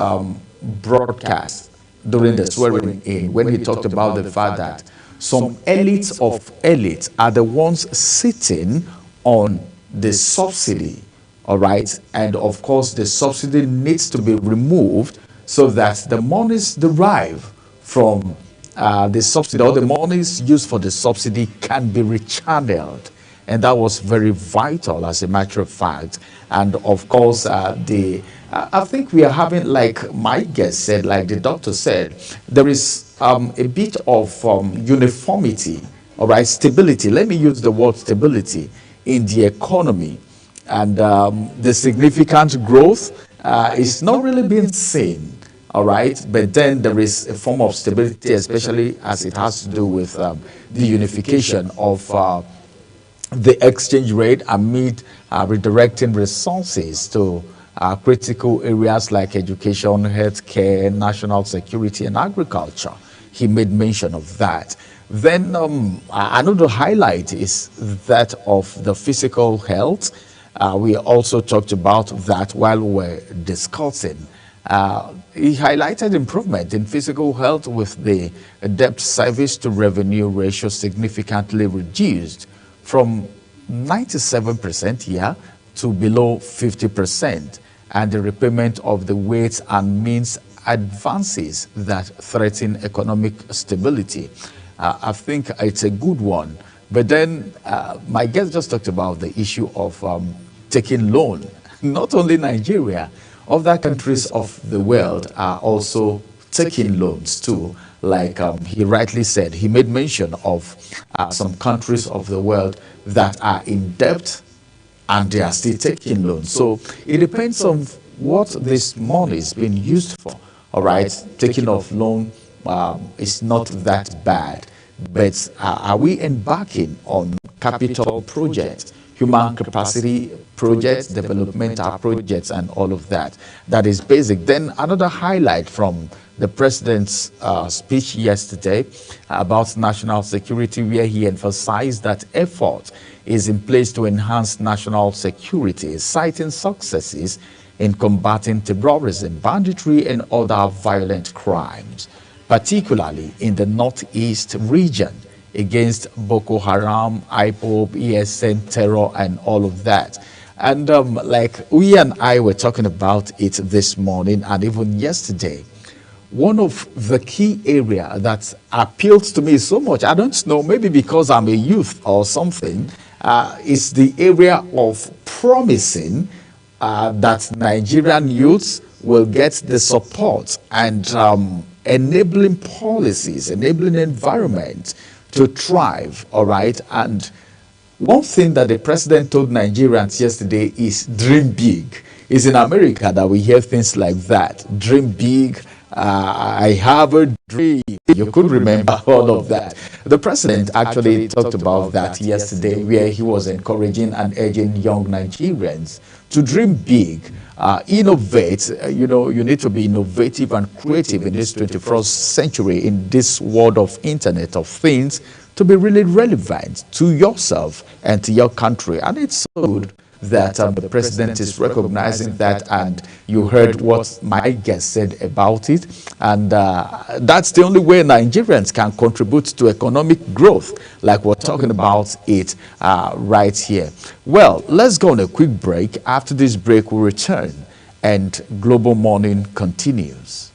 broadcast, during the swearing in, when he talked about the fact that some elites of elites are the ones sitting on the subsidy, all right? And of course, the subsidy needs to be removed so that the monies derived from the subsidy, or the monies used for the subsidy, can be rechanneled. And that was very vital, as a matter of fact. And of course, I think we are having, like my guest said, like the doctor said, there is a bit of uniformity, all right, stability. Let me use the word stability in the economy. And the significant growth is not really being seen, all right? But then there is a form of stability, especially as it has to do with the unification of the exchange rate amid redirecting resources to critical areas like education, healthcare, national security, and agriculture. He made mention of that. Then another highlight is that of the physical health. We also talked about that while we were discussing. He highlighted improvement in physical health with the debt service to revenue ratio significantly reduced from 97% here to below 50%, and the repayment of the weights and means advances that threaten economic stability. I think it's a good one. But then my guest just talked about the issue of taking loan. Not only Nigeria, other countries of the world are also taking loans too. Like he rightly said, he made mention of some countries of the world that are in debt and they are still taking loans. So it depends on what this money is being used for. All right, taking off loan is not that bad. But are we embarking on capital projects, human capacity projects, developmental projects, and all of that? That is basic. Then another highlight from the president's speech yesterday about national security, where he emphasized that effort is in place to enhance national security, citing successes in combating terrorism, banditry, and other violent crimes, particularly in the Northeast region against Boko Haram, IPOB, ESN, terror, and all of that. And like we and I were talking about it this morning and even yesterday, one of the key areas that appeals to me so much, I don't know, maybe because I'm a youth or something, is the area of promising that Nigerian youths will get the support and enabling policies, enabling environment to thrive, all right? And one thing that the president told Nigerians yesterday is dream big. It's in America that we hear things like that. Dream big, I have a dream. You could remember all of that. The president actually talked about that yesterday, where he was encouraging and urging young Nigerians to dream big, innovate. You know, you need to be innovative and creative in this 21st century, in this world of Internet of Things, to be really relevant to yourself and to your country. And it's so good that the president is recognizing that, and you heard what my guest said about it. And that's the only way Nigerians can contribute to economic growth, like we're talking about it right here. Well, let's go on a quick break. After this break, we'll return and Global Morning continues.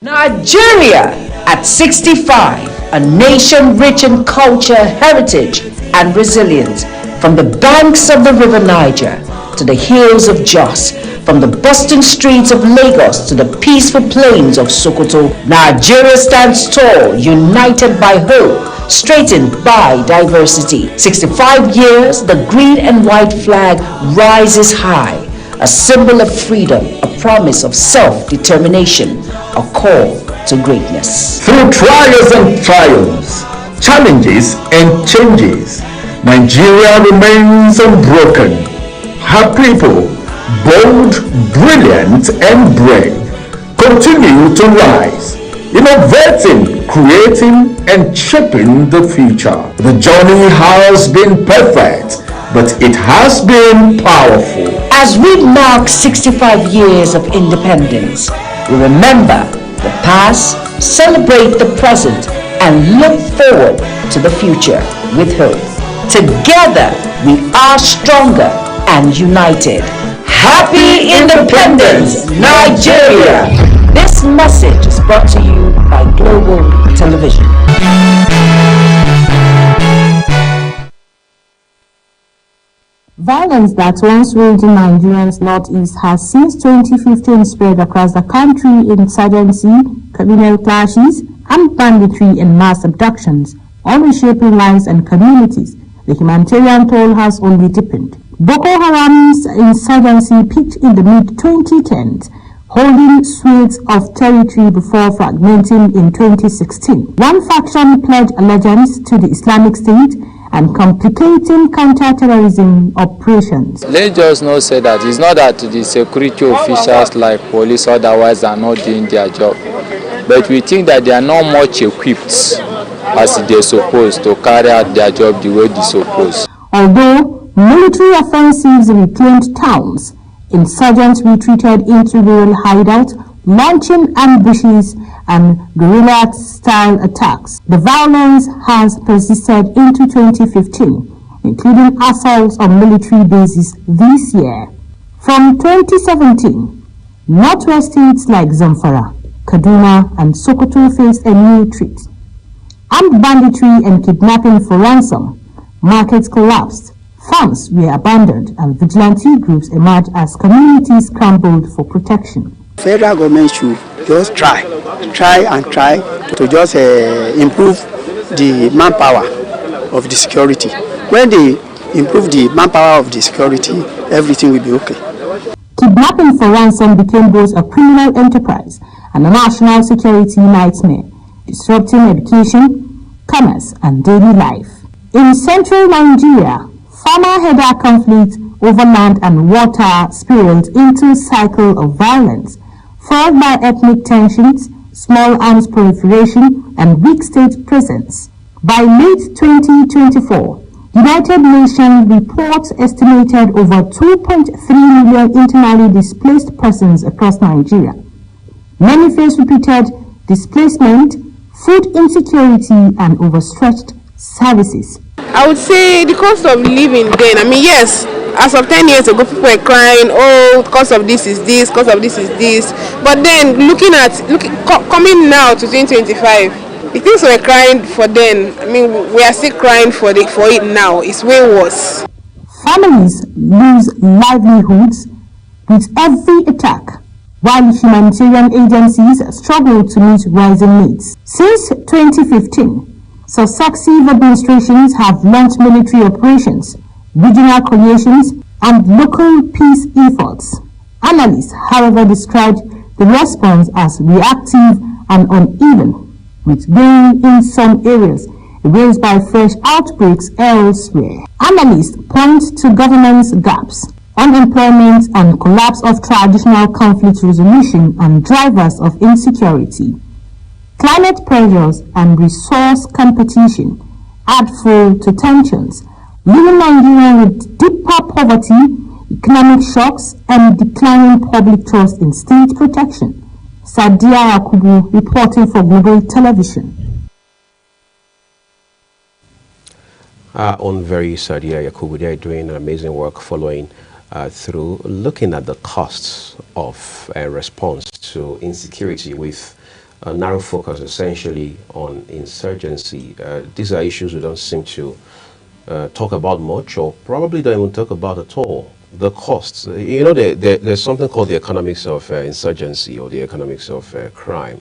Nigeria at 65, a nation rich in culture, heritage, and resilience. From the banks of the River Niger to the hills of Jos, from the bustling streets of Lagos to the peaceful plains of Sokoto, Nigeria stands tall, united by hope, straightened by diversity. 65 years, the green and white flag rises high. a symbol of freedom, a promise of self-determination, a call to greatness. Through trials and triumphs, challenges and changes, Nigeria remains unbroken. Her people, bold, brilliant, and brave, continue to rise, innovating, creating, and shaping the future. The journey has been perfect, but it has been powerful. As we mark 65 years of independence, we remember the past, celebrate the present, and look forward to the future with hope. Together, we are stronger and united. Happy Independence, Nigeria! This message is brought to you by Global Television. Violence that once raged in Nigeria's northeast has since 2015 spread across the country in insurgency, communal clashes, armed banditry and mass abductions, all reshaping lives and communities. The humanitarian toll has only deepened. Boko Haram's insurgency peaked in the mid-2010s, holding swathes of territory before fragmenting in 2016. One faction pledged allegiance to the Islamic State and complicating counter-terrorism operations. Let's just not say that it's not that the security officials like police otherwise are not doing their job, but we think that they are not much equipped as they're supposed to carry out their job the way they're supposed. Although military offensives reclaimed towns, insurgents retreated into rural hideouts, launching ambushes and guerrilla-style attacks. The violence has persisted into 2015, including assaults on military bases this year. From 2017, northwest states like Zamfara, Kaduna, and Sokoto faced a new threat. Armed banditry and kidnapping for ransom, markets collapsed, farms were abandoned, and vigilante groups emerged as communities scrambled for protection. Federal government should just try to just improve the manpower of the security. When they improve the manpower of the security, everything will be okay. Kidnapping for ransom became both a criminal enterprise and a national security nightmare, disrupting education, commerce, and daily life. In central Nigeria, farmer-herder conflict over land and water spiraled into a cycle of violence, followed by ethnic tensions, small arms proliferation, and weak state presence. By late 2024, United Nations reports estimated over 2.3 million internally displaced persons across Nigeria. Many face repeated displacement, food insecurity, and overstretched services. I would say the cost of living then, yes, as of 10 years ago, people were crying, oh, cost of this is this, cost of this is this. But then coming now to 2025, the things we were crying for then, we are still crying for it now. It's way worse. Families lose livelihoods with every attack, while humanitarian agencies struggle to meet rising needs. Since 2015, successive administrations have launched military operations, regional coalitions, and local peace efforts. Analysts, however, described the response as reactive and uneven, with gain in some areas erased by fresh outbreaks elsewhere. Analysts point to governance gaps, unemployment, and collapse of traditional conflict resolution and drivers of insecurity. Climate pressures and resource competition add fuel to tensions, leaving Nigeria with deeper poverty, economic shocks, and declining public trust in state protection. Sadia Yakubu reporting for Global Television. On very Sadia Yakubu, they are doing an amazing work following through looking at the costs of a response to insecurity with a narrow focus essentially on insurgency. These are issues we don't seem to talk about much, or probably don't even talk about at all. The costs. There's something called the economics of insurgency, or the economics of crime.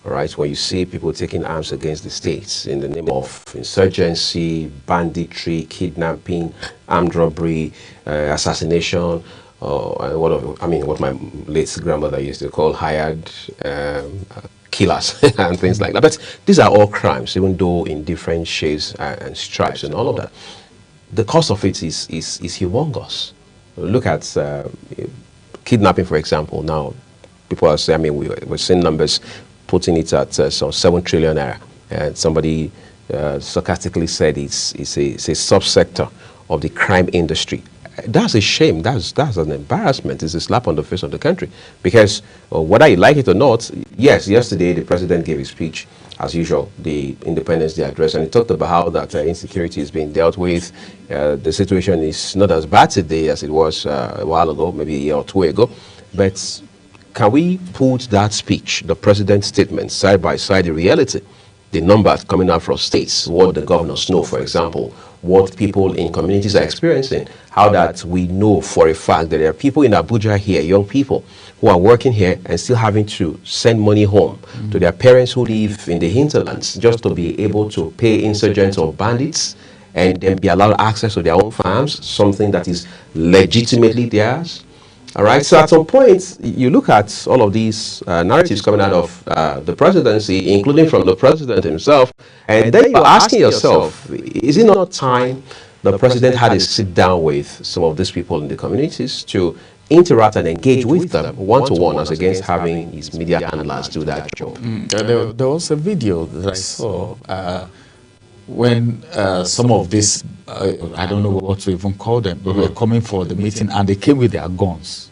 Right? When you see people taking arms against the states in the name of insurgency, banditry, kidnapping, armed robbery, assassination, and what my late grandmother used to call hired killers and things like that. But these are all crimes, even though in different shades and stripes and all of that. The cost of it is humongous. Look at kidnapping, for example. Now, people are saying, we're seeing numbers putting it at some 7 trillion naira. And somebody sarcastically said it's a subsector of the crime industry. That's a shame. That's an embarrassment. It's a slap on the face of the country. Because whether you like it or not, yes, yesterday the president gave his speech, as usual, the Independence Day address, and he talked about how that insecurity is being dealt with. The situation is not as bad today as it was a while ago, maybe a year or two ago. But can we put that speech, the president's statement, side by side the reality? The numbers coming out from states, what the governors know, for example, what people in communities are experiencing, how that we know for a fact that there are people in Abuja here, young people, who are working here and still having to send money home to their parents who live in the hinterlands just to be able to pay insurgents or bandits and then be allowed access to their own farms, something that is legitimately theirs. All right, so at some point, you look at all of these narratives coming out of the presidency, including from the president himself, and then you're asking yourself, is it not time the president had to sit down with some of these people in the communities to interact and engage with them one-to-one as against having his media handlers do that job? There was a video that I saw when some of these, I don't know what to even call them, were coming for the meeting and they came with their guns.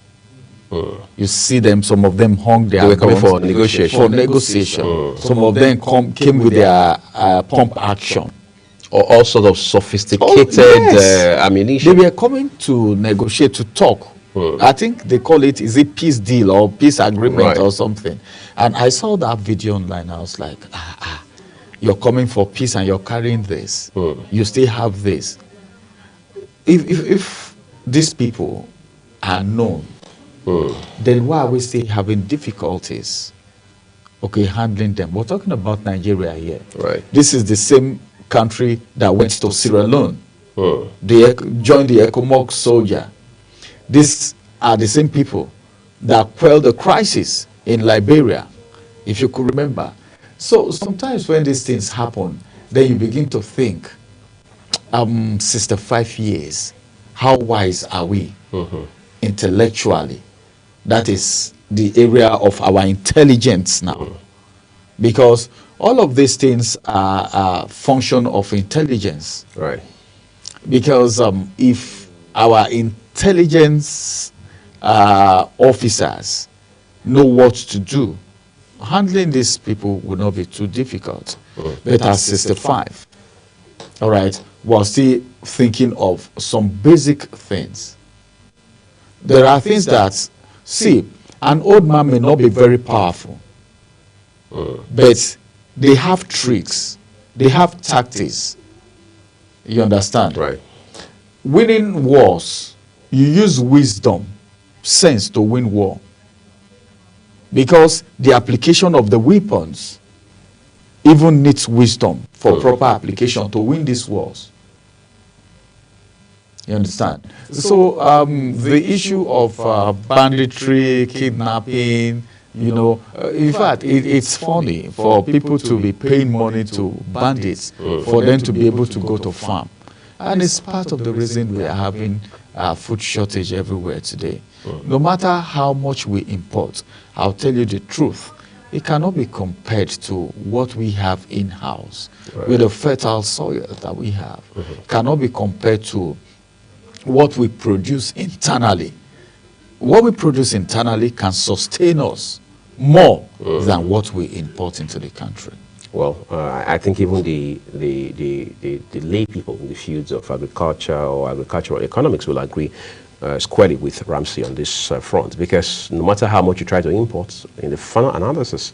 You see them, some of them hung their guns. They were coming for negotiation. For negotiation. Some of them came with their pump action. Or all sort of sophisticated ammunition. They were coming to negotiate, to talk. I think they call it, is it peace deal or peace agreement or something. And I saw that video online. I was like, you're coming for peace and you're carrying this. You still have this. If these people are known, then why are we still having difficulties handling them? We're talking about Nigeria here. Right. This is the same country that went to Sierra Leone. They joined the ECOMOG soldier. These are the same people that quelled the crisis in Liberia, if you could remember. So sometimes when these things happen, then you begin to think, 65 years, how wise are we intellectually? That is the area of our intelligence now. Because all of these things are a function of intelligence. Right. Because if our intelligence officers know what to do, handling these people will not be too difficult. But at 65, all right, we're still thinking of some basic things. There are things that, see, an old man may not be very powerful, but they have tricks, they have tactics. You understand? Right. Winning wars, you use wisdom, sense to win war. Because the application of the weapons even needs wisdom for proper application to win these wars. You understand? So the issue of banditry, kidnapping, in fact, it's funny for people to be paying money to bandits for them to be able to go to farm. And it's part of the reason we are having food shortage everywhere today. No matter how much we import, I'll tell you the truth, it cannot be compared to what we have in-house with the fertile soil that we have. It cannot be compared to what we produce internally. What we produce internally can sustain us more than what we import into the country. Well, I think even the lay people in the fields of agriculture or agricultural economics will agree squarely with Ramsey on this front, because no matter how much you try to import, in the final analysis,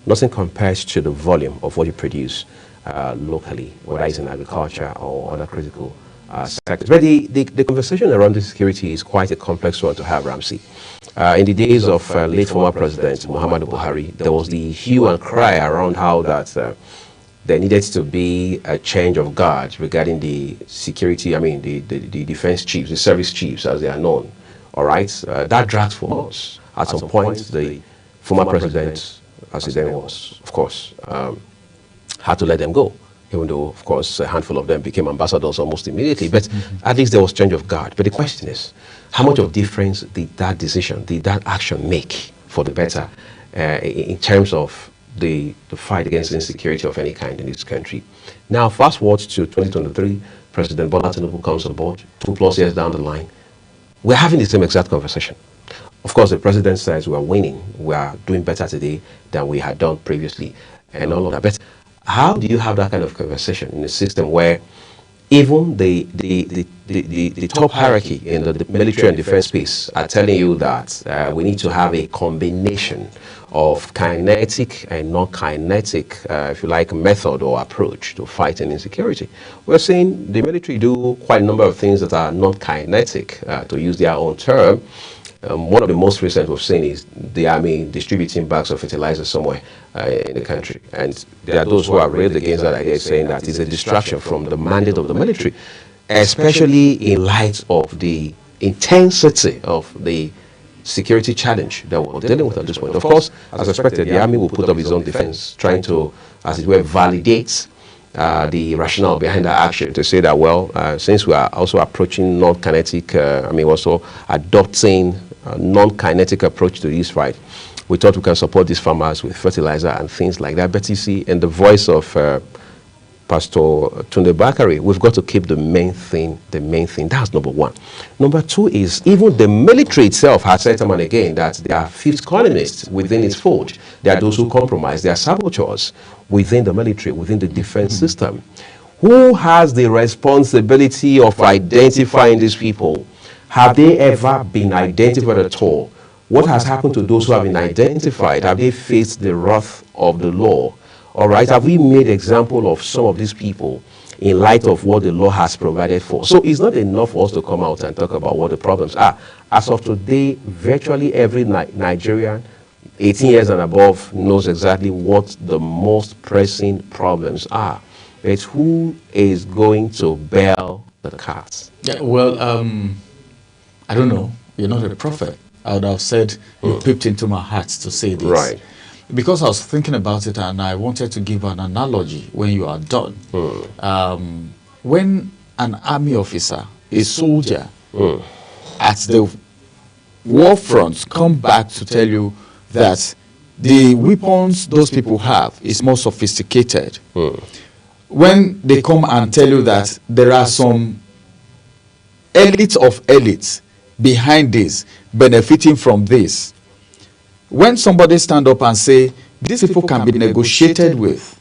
nothing compares to the volume of what you produce locally, whether it's in agriculture or other critical sectors. But the conversation around this security is quite a complex one to have, Ramsey. In the days of late former President Muhammadu Buhari, there was the hue and cry around how that there needed to be a change of guard regarding the security, the defense chiefs, the service chiefs as they are known, All right, that drags for months. At some point, the former president, as he then was, of course, had to let them go. Even though, of course, a handful of them became ambassadors almost immediately. But at least there was change of guard. But the question is, how much of difference did that decision, did that action make for the better in terms of the fight against insecurity of any kind in this country? Now, fast forward to 2023, President Bola Tinubu comes on board, 2+ years down the line. We're having the same exact conversation. Of course, the president says we are winning, we are doing better today than we had done previously, and all of that. But how do you have that kind of conversation in a system where even the top hierarchy in the military and defense space are telling you that we need to have a combination of kinetic and non-kinetic, if you like, method or approach to fighting insecurity? We're seeing the military do quite a number of things that are non-kinetic, to use their own term. One of the most recent we've seen is the army distributing bags of fertilizer somewhere in the country. And there are those who are railed against that idea, saying that it's a distraction from the mandate of the military, especially in light of the intensity of the security challenge that we're dealing with at this point. Of course, as expected, the army will put up its own defense, trying to, as it were, validate the rationale behind that action, to say that, well, since we are also approaching non-kinetic, also adopting a non-kinetic approach to this fight, we thought we can support these farmers with fertilizer and things like that. But you see, in the voice of Pastor Tunde Bakare, we've got to keep the main thing the main thing. That's number one. Number two is even the military itself has said time and again that there are fifth columnists within its fold. There are those who compromise. There are saboteurs within the military, within the defense system. Who has the responsibility of identifying these people? Have they ever been identified at all? What has happened to those who have been identified? Have they faced the wrath of the law? All right, have we made example of some of these people in light of what the law has provided for? So it's not enough for us to come out and talk about what the problems are. As of today, virtually every Nigerian 18 years and above knows exactly what the most pressing problems are. But who is going to bail the cat? Yeah, well, I don't know. You're not a prophet. I would have said you peeped into my heart to say this. Right. Because I was thinking about it and I wanted to give an analogy when you are done. When an army officer, a soldier, at the war front come back to tell you that the weapons those people have is more sophisticated. When they come and tell you that there are some elites of elites behind this, benefiting from this, when somebody stand up and say these people can be negotiated with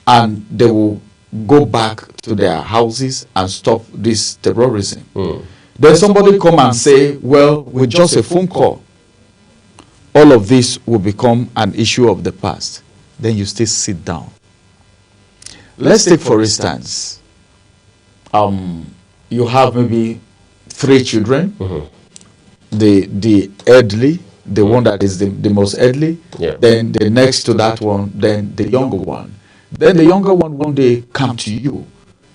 and they will go back to their houses and stop this terrorism, then somebody come and say, well, with just a phone call all of this will become an issue of the past. Then you still sit down. Let's take for instance, you have maybe 3 children, the elderly, the one that is the most elderly, then the next to that one, then the younger one. Then the younger one one day come to you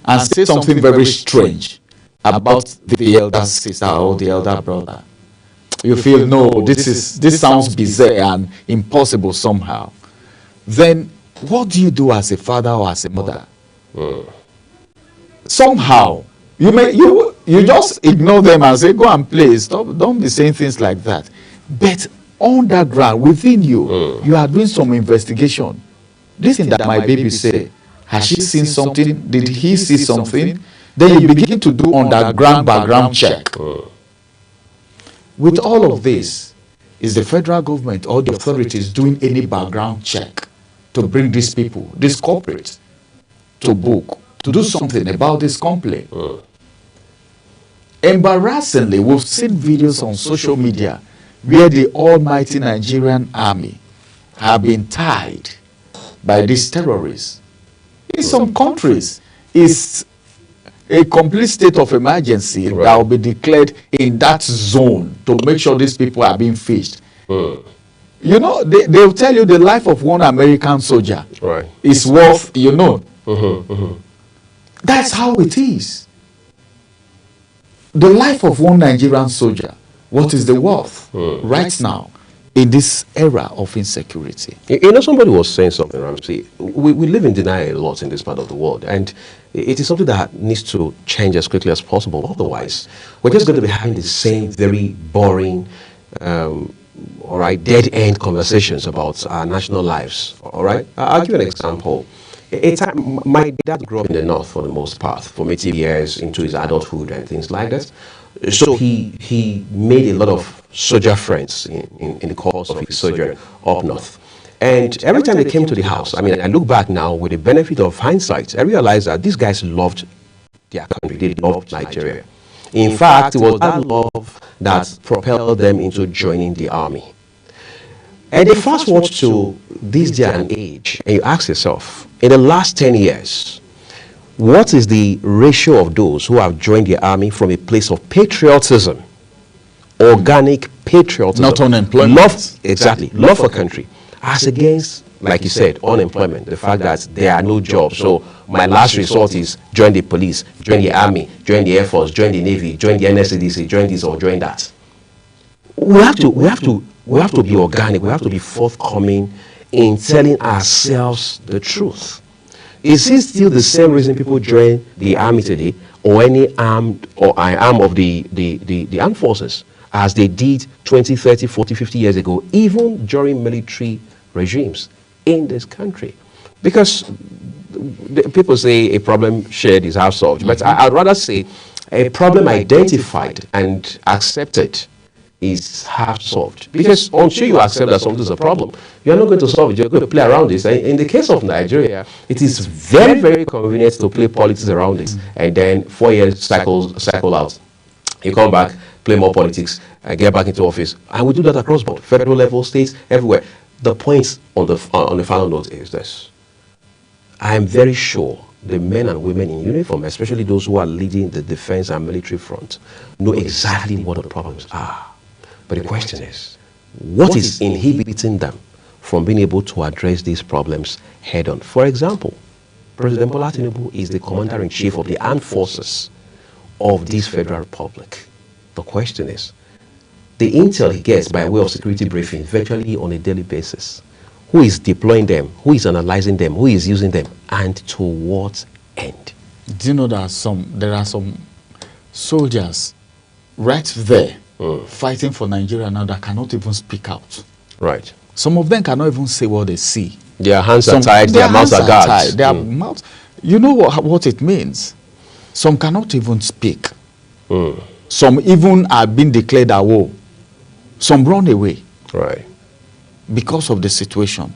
and say something very strange about the elder sister or the elder brother. You feel, no, this sounds bizarre and impossible somehow. Then what do you do as a father or as a mother? Somehow you just ignore them and say, go and play. Stop, don't be saying things like that. But underground, within you, you are doing some investigation. This thing that my baby say, has she seen something? Did he see something? Then you begin to do underground background check. With all of this, is the federal government or the authorities doing any background check to bring these people, these corporates, to book, to do something about this complaint? Embarrassingly, we've seen videos on social media where the almighty Nigerian army have been tied by these terrorists. In some countries, it's a complete state of emergency that will be declared in that zone to make sure these people are being fished. You know, they'll tell you the life of one American soldier is worth, you know. That's how it is. The life of one Nigerian soldier what is the wealth right now in this era of insecurity. You know, somebody was saying something, Ramsey. We live in denial a lot in this part of the world, and it is something that needs to change as quickly as possible. Otherwise, we're just going to be having the same very boring, all right, dead-end conversations about our national lives. All right, I'll give you an example. My dad grew up in the north for the most part, for many years into his adulthood and things like that. So he made a lot of soldier friends in the course of his sojourn up north. And every time they came to the house, I mean, I look back now with the benefit of hindsight, I realized that these guys loved their country. They loved Nigeria. In fact, it was that love that propelled them into joining the army. And then fast forward to this day and age, and you ask yourself, in the last 10 years, what is the ratio of those who have joined the army from a place of patriotism, organic patriotism, not unemployment, love, exactly, love for country, as against, like you said, unemployment, the fact that there are no jobs. So my last resort is join the police, join the army, join the Air Force, join the Navy, join the NSCDC, join this or join that. We have to be organic. We have to be forthcoming in telling ourselves the truth. Is it still the same reason people join the army today, or any armed or arm of the armed forces, as they did 20, 30, 40, 50 years ago, even during military regimes in this country? Because people say a problem shared is half solved, but I'd rather say a problem identified and accepted is half solved. Because until you accept that something is a problem, you're not going to solve it. You're going to play around this. And in the case of Nigeria, it is very, very convenient to play politics around this. And then 4 years cycle out. You come back, play more politics, and get back into office. And we do that across board, federal level, states, everywhere. The point on the final note is this. I am very sure the men and women in uniform, especially those who are leading the defense and military front, know exactly what the problems are. But the question is, what is inhibiting them from being able to address these problems head on? For example, President Bola Tinubu is the commander-in-chief of the armed forces of this federal republic. The question is, the intel he gets by way of security briefing virtually on a daily basis, who is deploying them, who is analyzing them, who is using them, and to what end? Do you know there are some soldiers right there fighting for Nigeria now that cannot even speak out? Right. Some of them cannot even say what they see. Their hands are tied, their mouths are guards. Their mouths. You know what it means? Some cannot even speak. Some even are being declared a war. Some run away. Right. Because of the situation.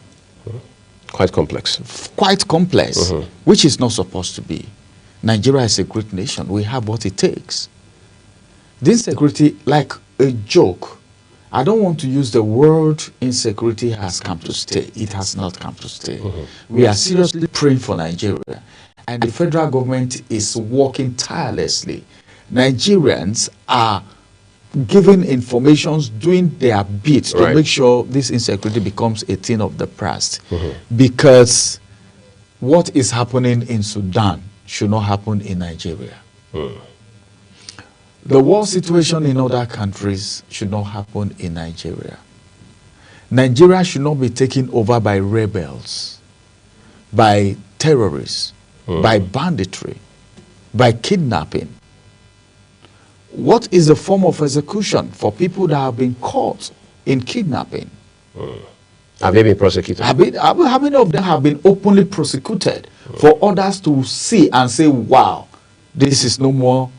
Quite complex. Quite complex, which is not supposed to be. Nigeria is a great nation. We have what it takes. This insecurity, like a joke, I don't want to use the word insecurity has come to stay. It has not come to stay. We are seriously praying for Nigeria, and the federal government is working tirelessly. Nigerians are giving information, doing their bit to make sure this insecurity becomes a thing of the past. Because what is happening in Sudan should not happen in Nigeria. The war situation in other countries should not happen in Nigeria. Nigeria should not be taken over by rebels, by terrorists, by banditry, by kidnapping. What is the form of execution for people that have been caught in kidnapping? Have they been prosecuted? How many of them have been openly prosecuted for others to see and say, wow, this is no more?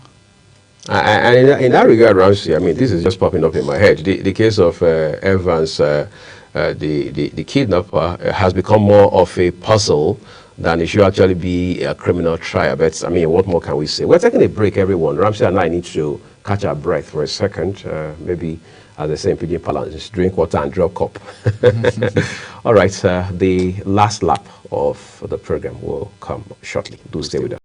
And in that regard, Ramsey, I mean, this is just popping up in my head. The case of Evans, the kidnapper, has become more of a puzzle than it should actually be a criminal trial. But, I mean, what more can we say? We're taking a break, everyone. Ramsey and I need to catch our breath for a second. Maybe, as they say in Pidgin parlance, just drink water and drop cup. All right, the last lap of the program will come shortly. Do stay with us.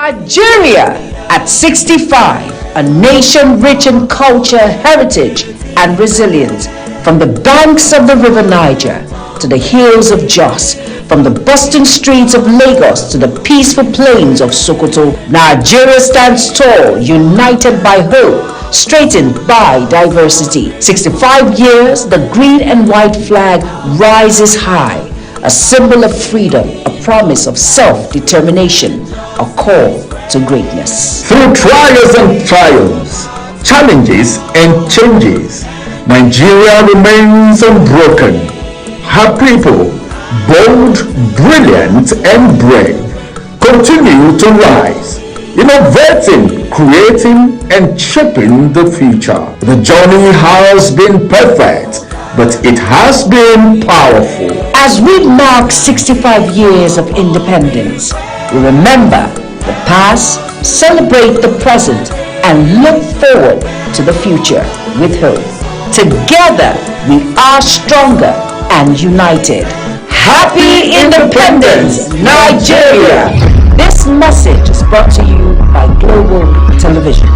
Nigeria at 65, a nation rich in culture, heritage, and resilience. From the banks of the River Niger to the hills of Jos, from the bustling streets of Lagos to the peaceful plains of Sokoto, Nigeria stands tall, united by hope, straightened by diversity. 65 years, the green and white flag rises high, a symbol of freedom, a promise of self-determination, a call to greatness. Through trials and triumphs, challenges and changes, Nigeria remains unbroken. Her people, bold, brilliant, and brave, continue to rise, innovating, creating, and shaping the future. The journey has been perfect, but it has been powerful. As we mark 65 years of independence, we remember the past, celebrate the present, and look forward to the future with hope. Together, we are stronger and united. Happy Independence, Nigeria! This message is brought to you by Global Television.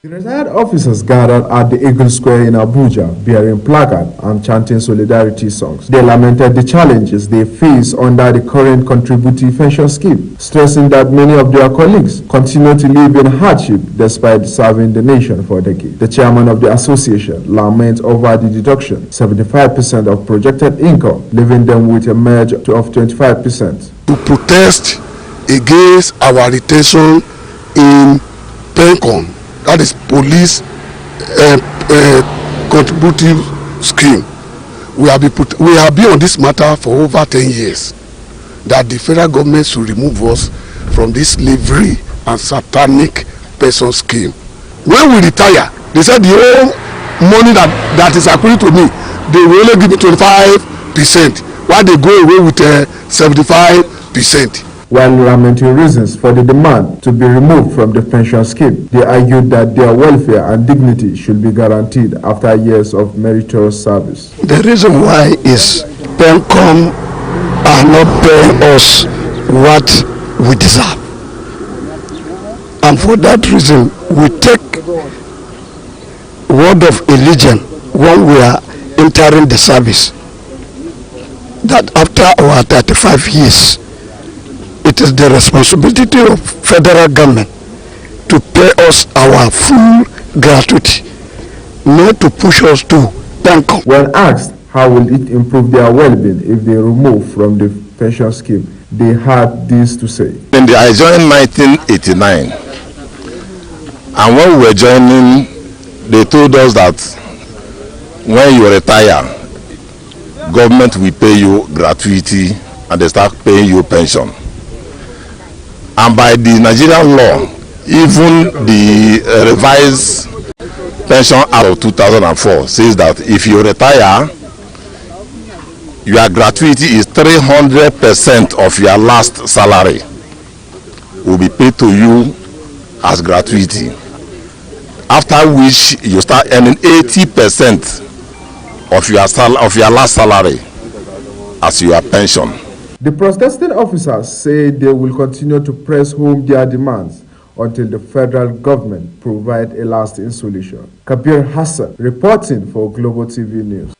The retired officers gathered at the Eagle Square in Abuja, bearing placard and chanting solidarity songs. They lamented the challenges they face under the current contributory pension scheme, stressing that many of their colleagues continue to live in hardship despite serving the nation for decades. The chairman of the association laments over the deduction, 75% of projected income, leaving them with a merge of 25%. To protest against our retention in PENCON, that is police contributive scheme. We have been on this matter for over 10 years, that the federal government should remove us from this slavery and satanic pension scheme. When we retire, they said the whole money that is accruing to me, they will only give me 25%, while they go away with 75%. While lamenting reasons for the demand to be removed from the pension scheme, they argued that their welfare and dignity should be guaranteed after years of meritorious service. The reason why is PENCOM are not paying us what we deserve. And for that reason, we take word of allegiance when we are entering the service, that after our 35 years, it is the responsibility of federal government to pay us our full gratuity, not to push us to PENCOM. When asked how will it improve their well-being if they remove from the pension scheme, they had this to say. I joined in 1989, and when we were joining, they told us that when you retire, government will pay you gratuity and they start paying you pension. And by the Nigerian law, even the revised Pension Act of 2004 says that if you retire, your gratuity is 300% of your last salary will be paid to you as gratuity. After which you start earning 80% of your last salary as your pension. The protesting officers say they will continue to press home their demands until the federal government provide a lasting solution. Kabir Hassan reporting for Global TV News.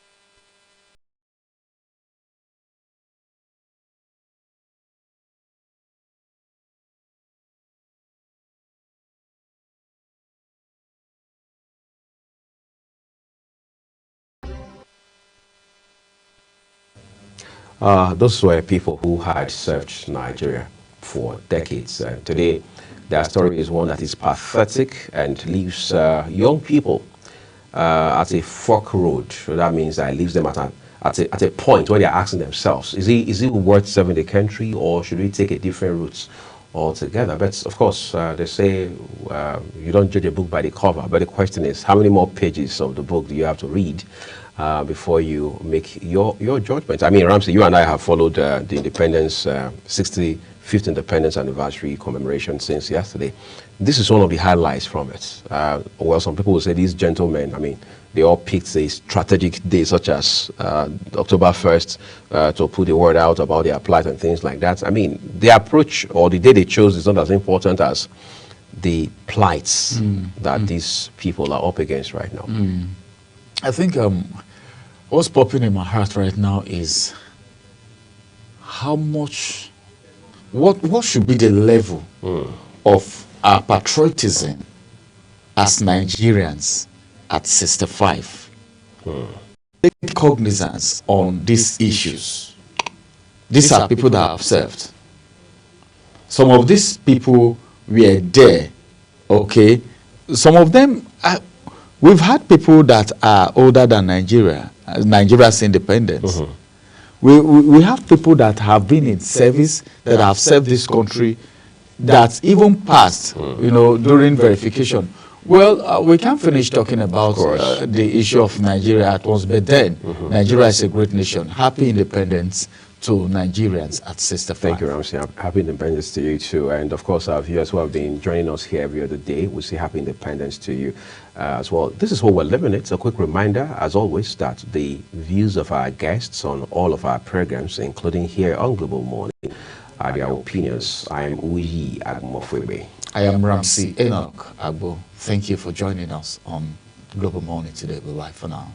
Those were people who had served Nigeria for decades, and today their story is one that is pathetic and leaves young people at a fork road. So that means that it leaves them at at a point where they're asking themselves, is it worth serving the country, or should we take a different route altogether? But of course, they say you don't judge a book by the cover, but the question is, how many more pages of the book do you have to read before you make your judgment? I mean, Ramsey, you and I have followed the independence, 65th independence anniversary commemoration since yesterday. This is one of the highlights from it. Well, some people will say these gentlemen, I mean, they all picked a strategic day such as October 1st to put the word out about their plight and things like that. I mean, the approach or the day they chose is not as important as the plights that these people are up against right now. I think what's popping in my heart right now is how much, what should be the level of our patriotism as Nigerians at 65. Take cognizance on these issues. These are people that have served. Some of these people were there, okay? Some of them, we've had people that are older than Nigeria's independence. We have people that have been in service, that have served this country, that even passed, you know, during verification. Well, we can't finish talking about the issue of Nigeria at once, but then Nigeria is a great nation. Happy independence to Nigerians at 65. Thank you, Ramsey. Happy independence to you too. And of course, our viewers who have been joining us here every other day, we say happy independence to you as well. This is what we're living. It's a quick reminder, as always, that the views of our guests on all of our programs, including here on Global Morning, are their opinions. I am Uyi Agmofwebe. I am Ramsey Enoch Agbo. Thank you for joining us on Global Morning today. Bye-bye for now.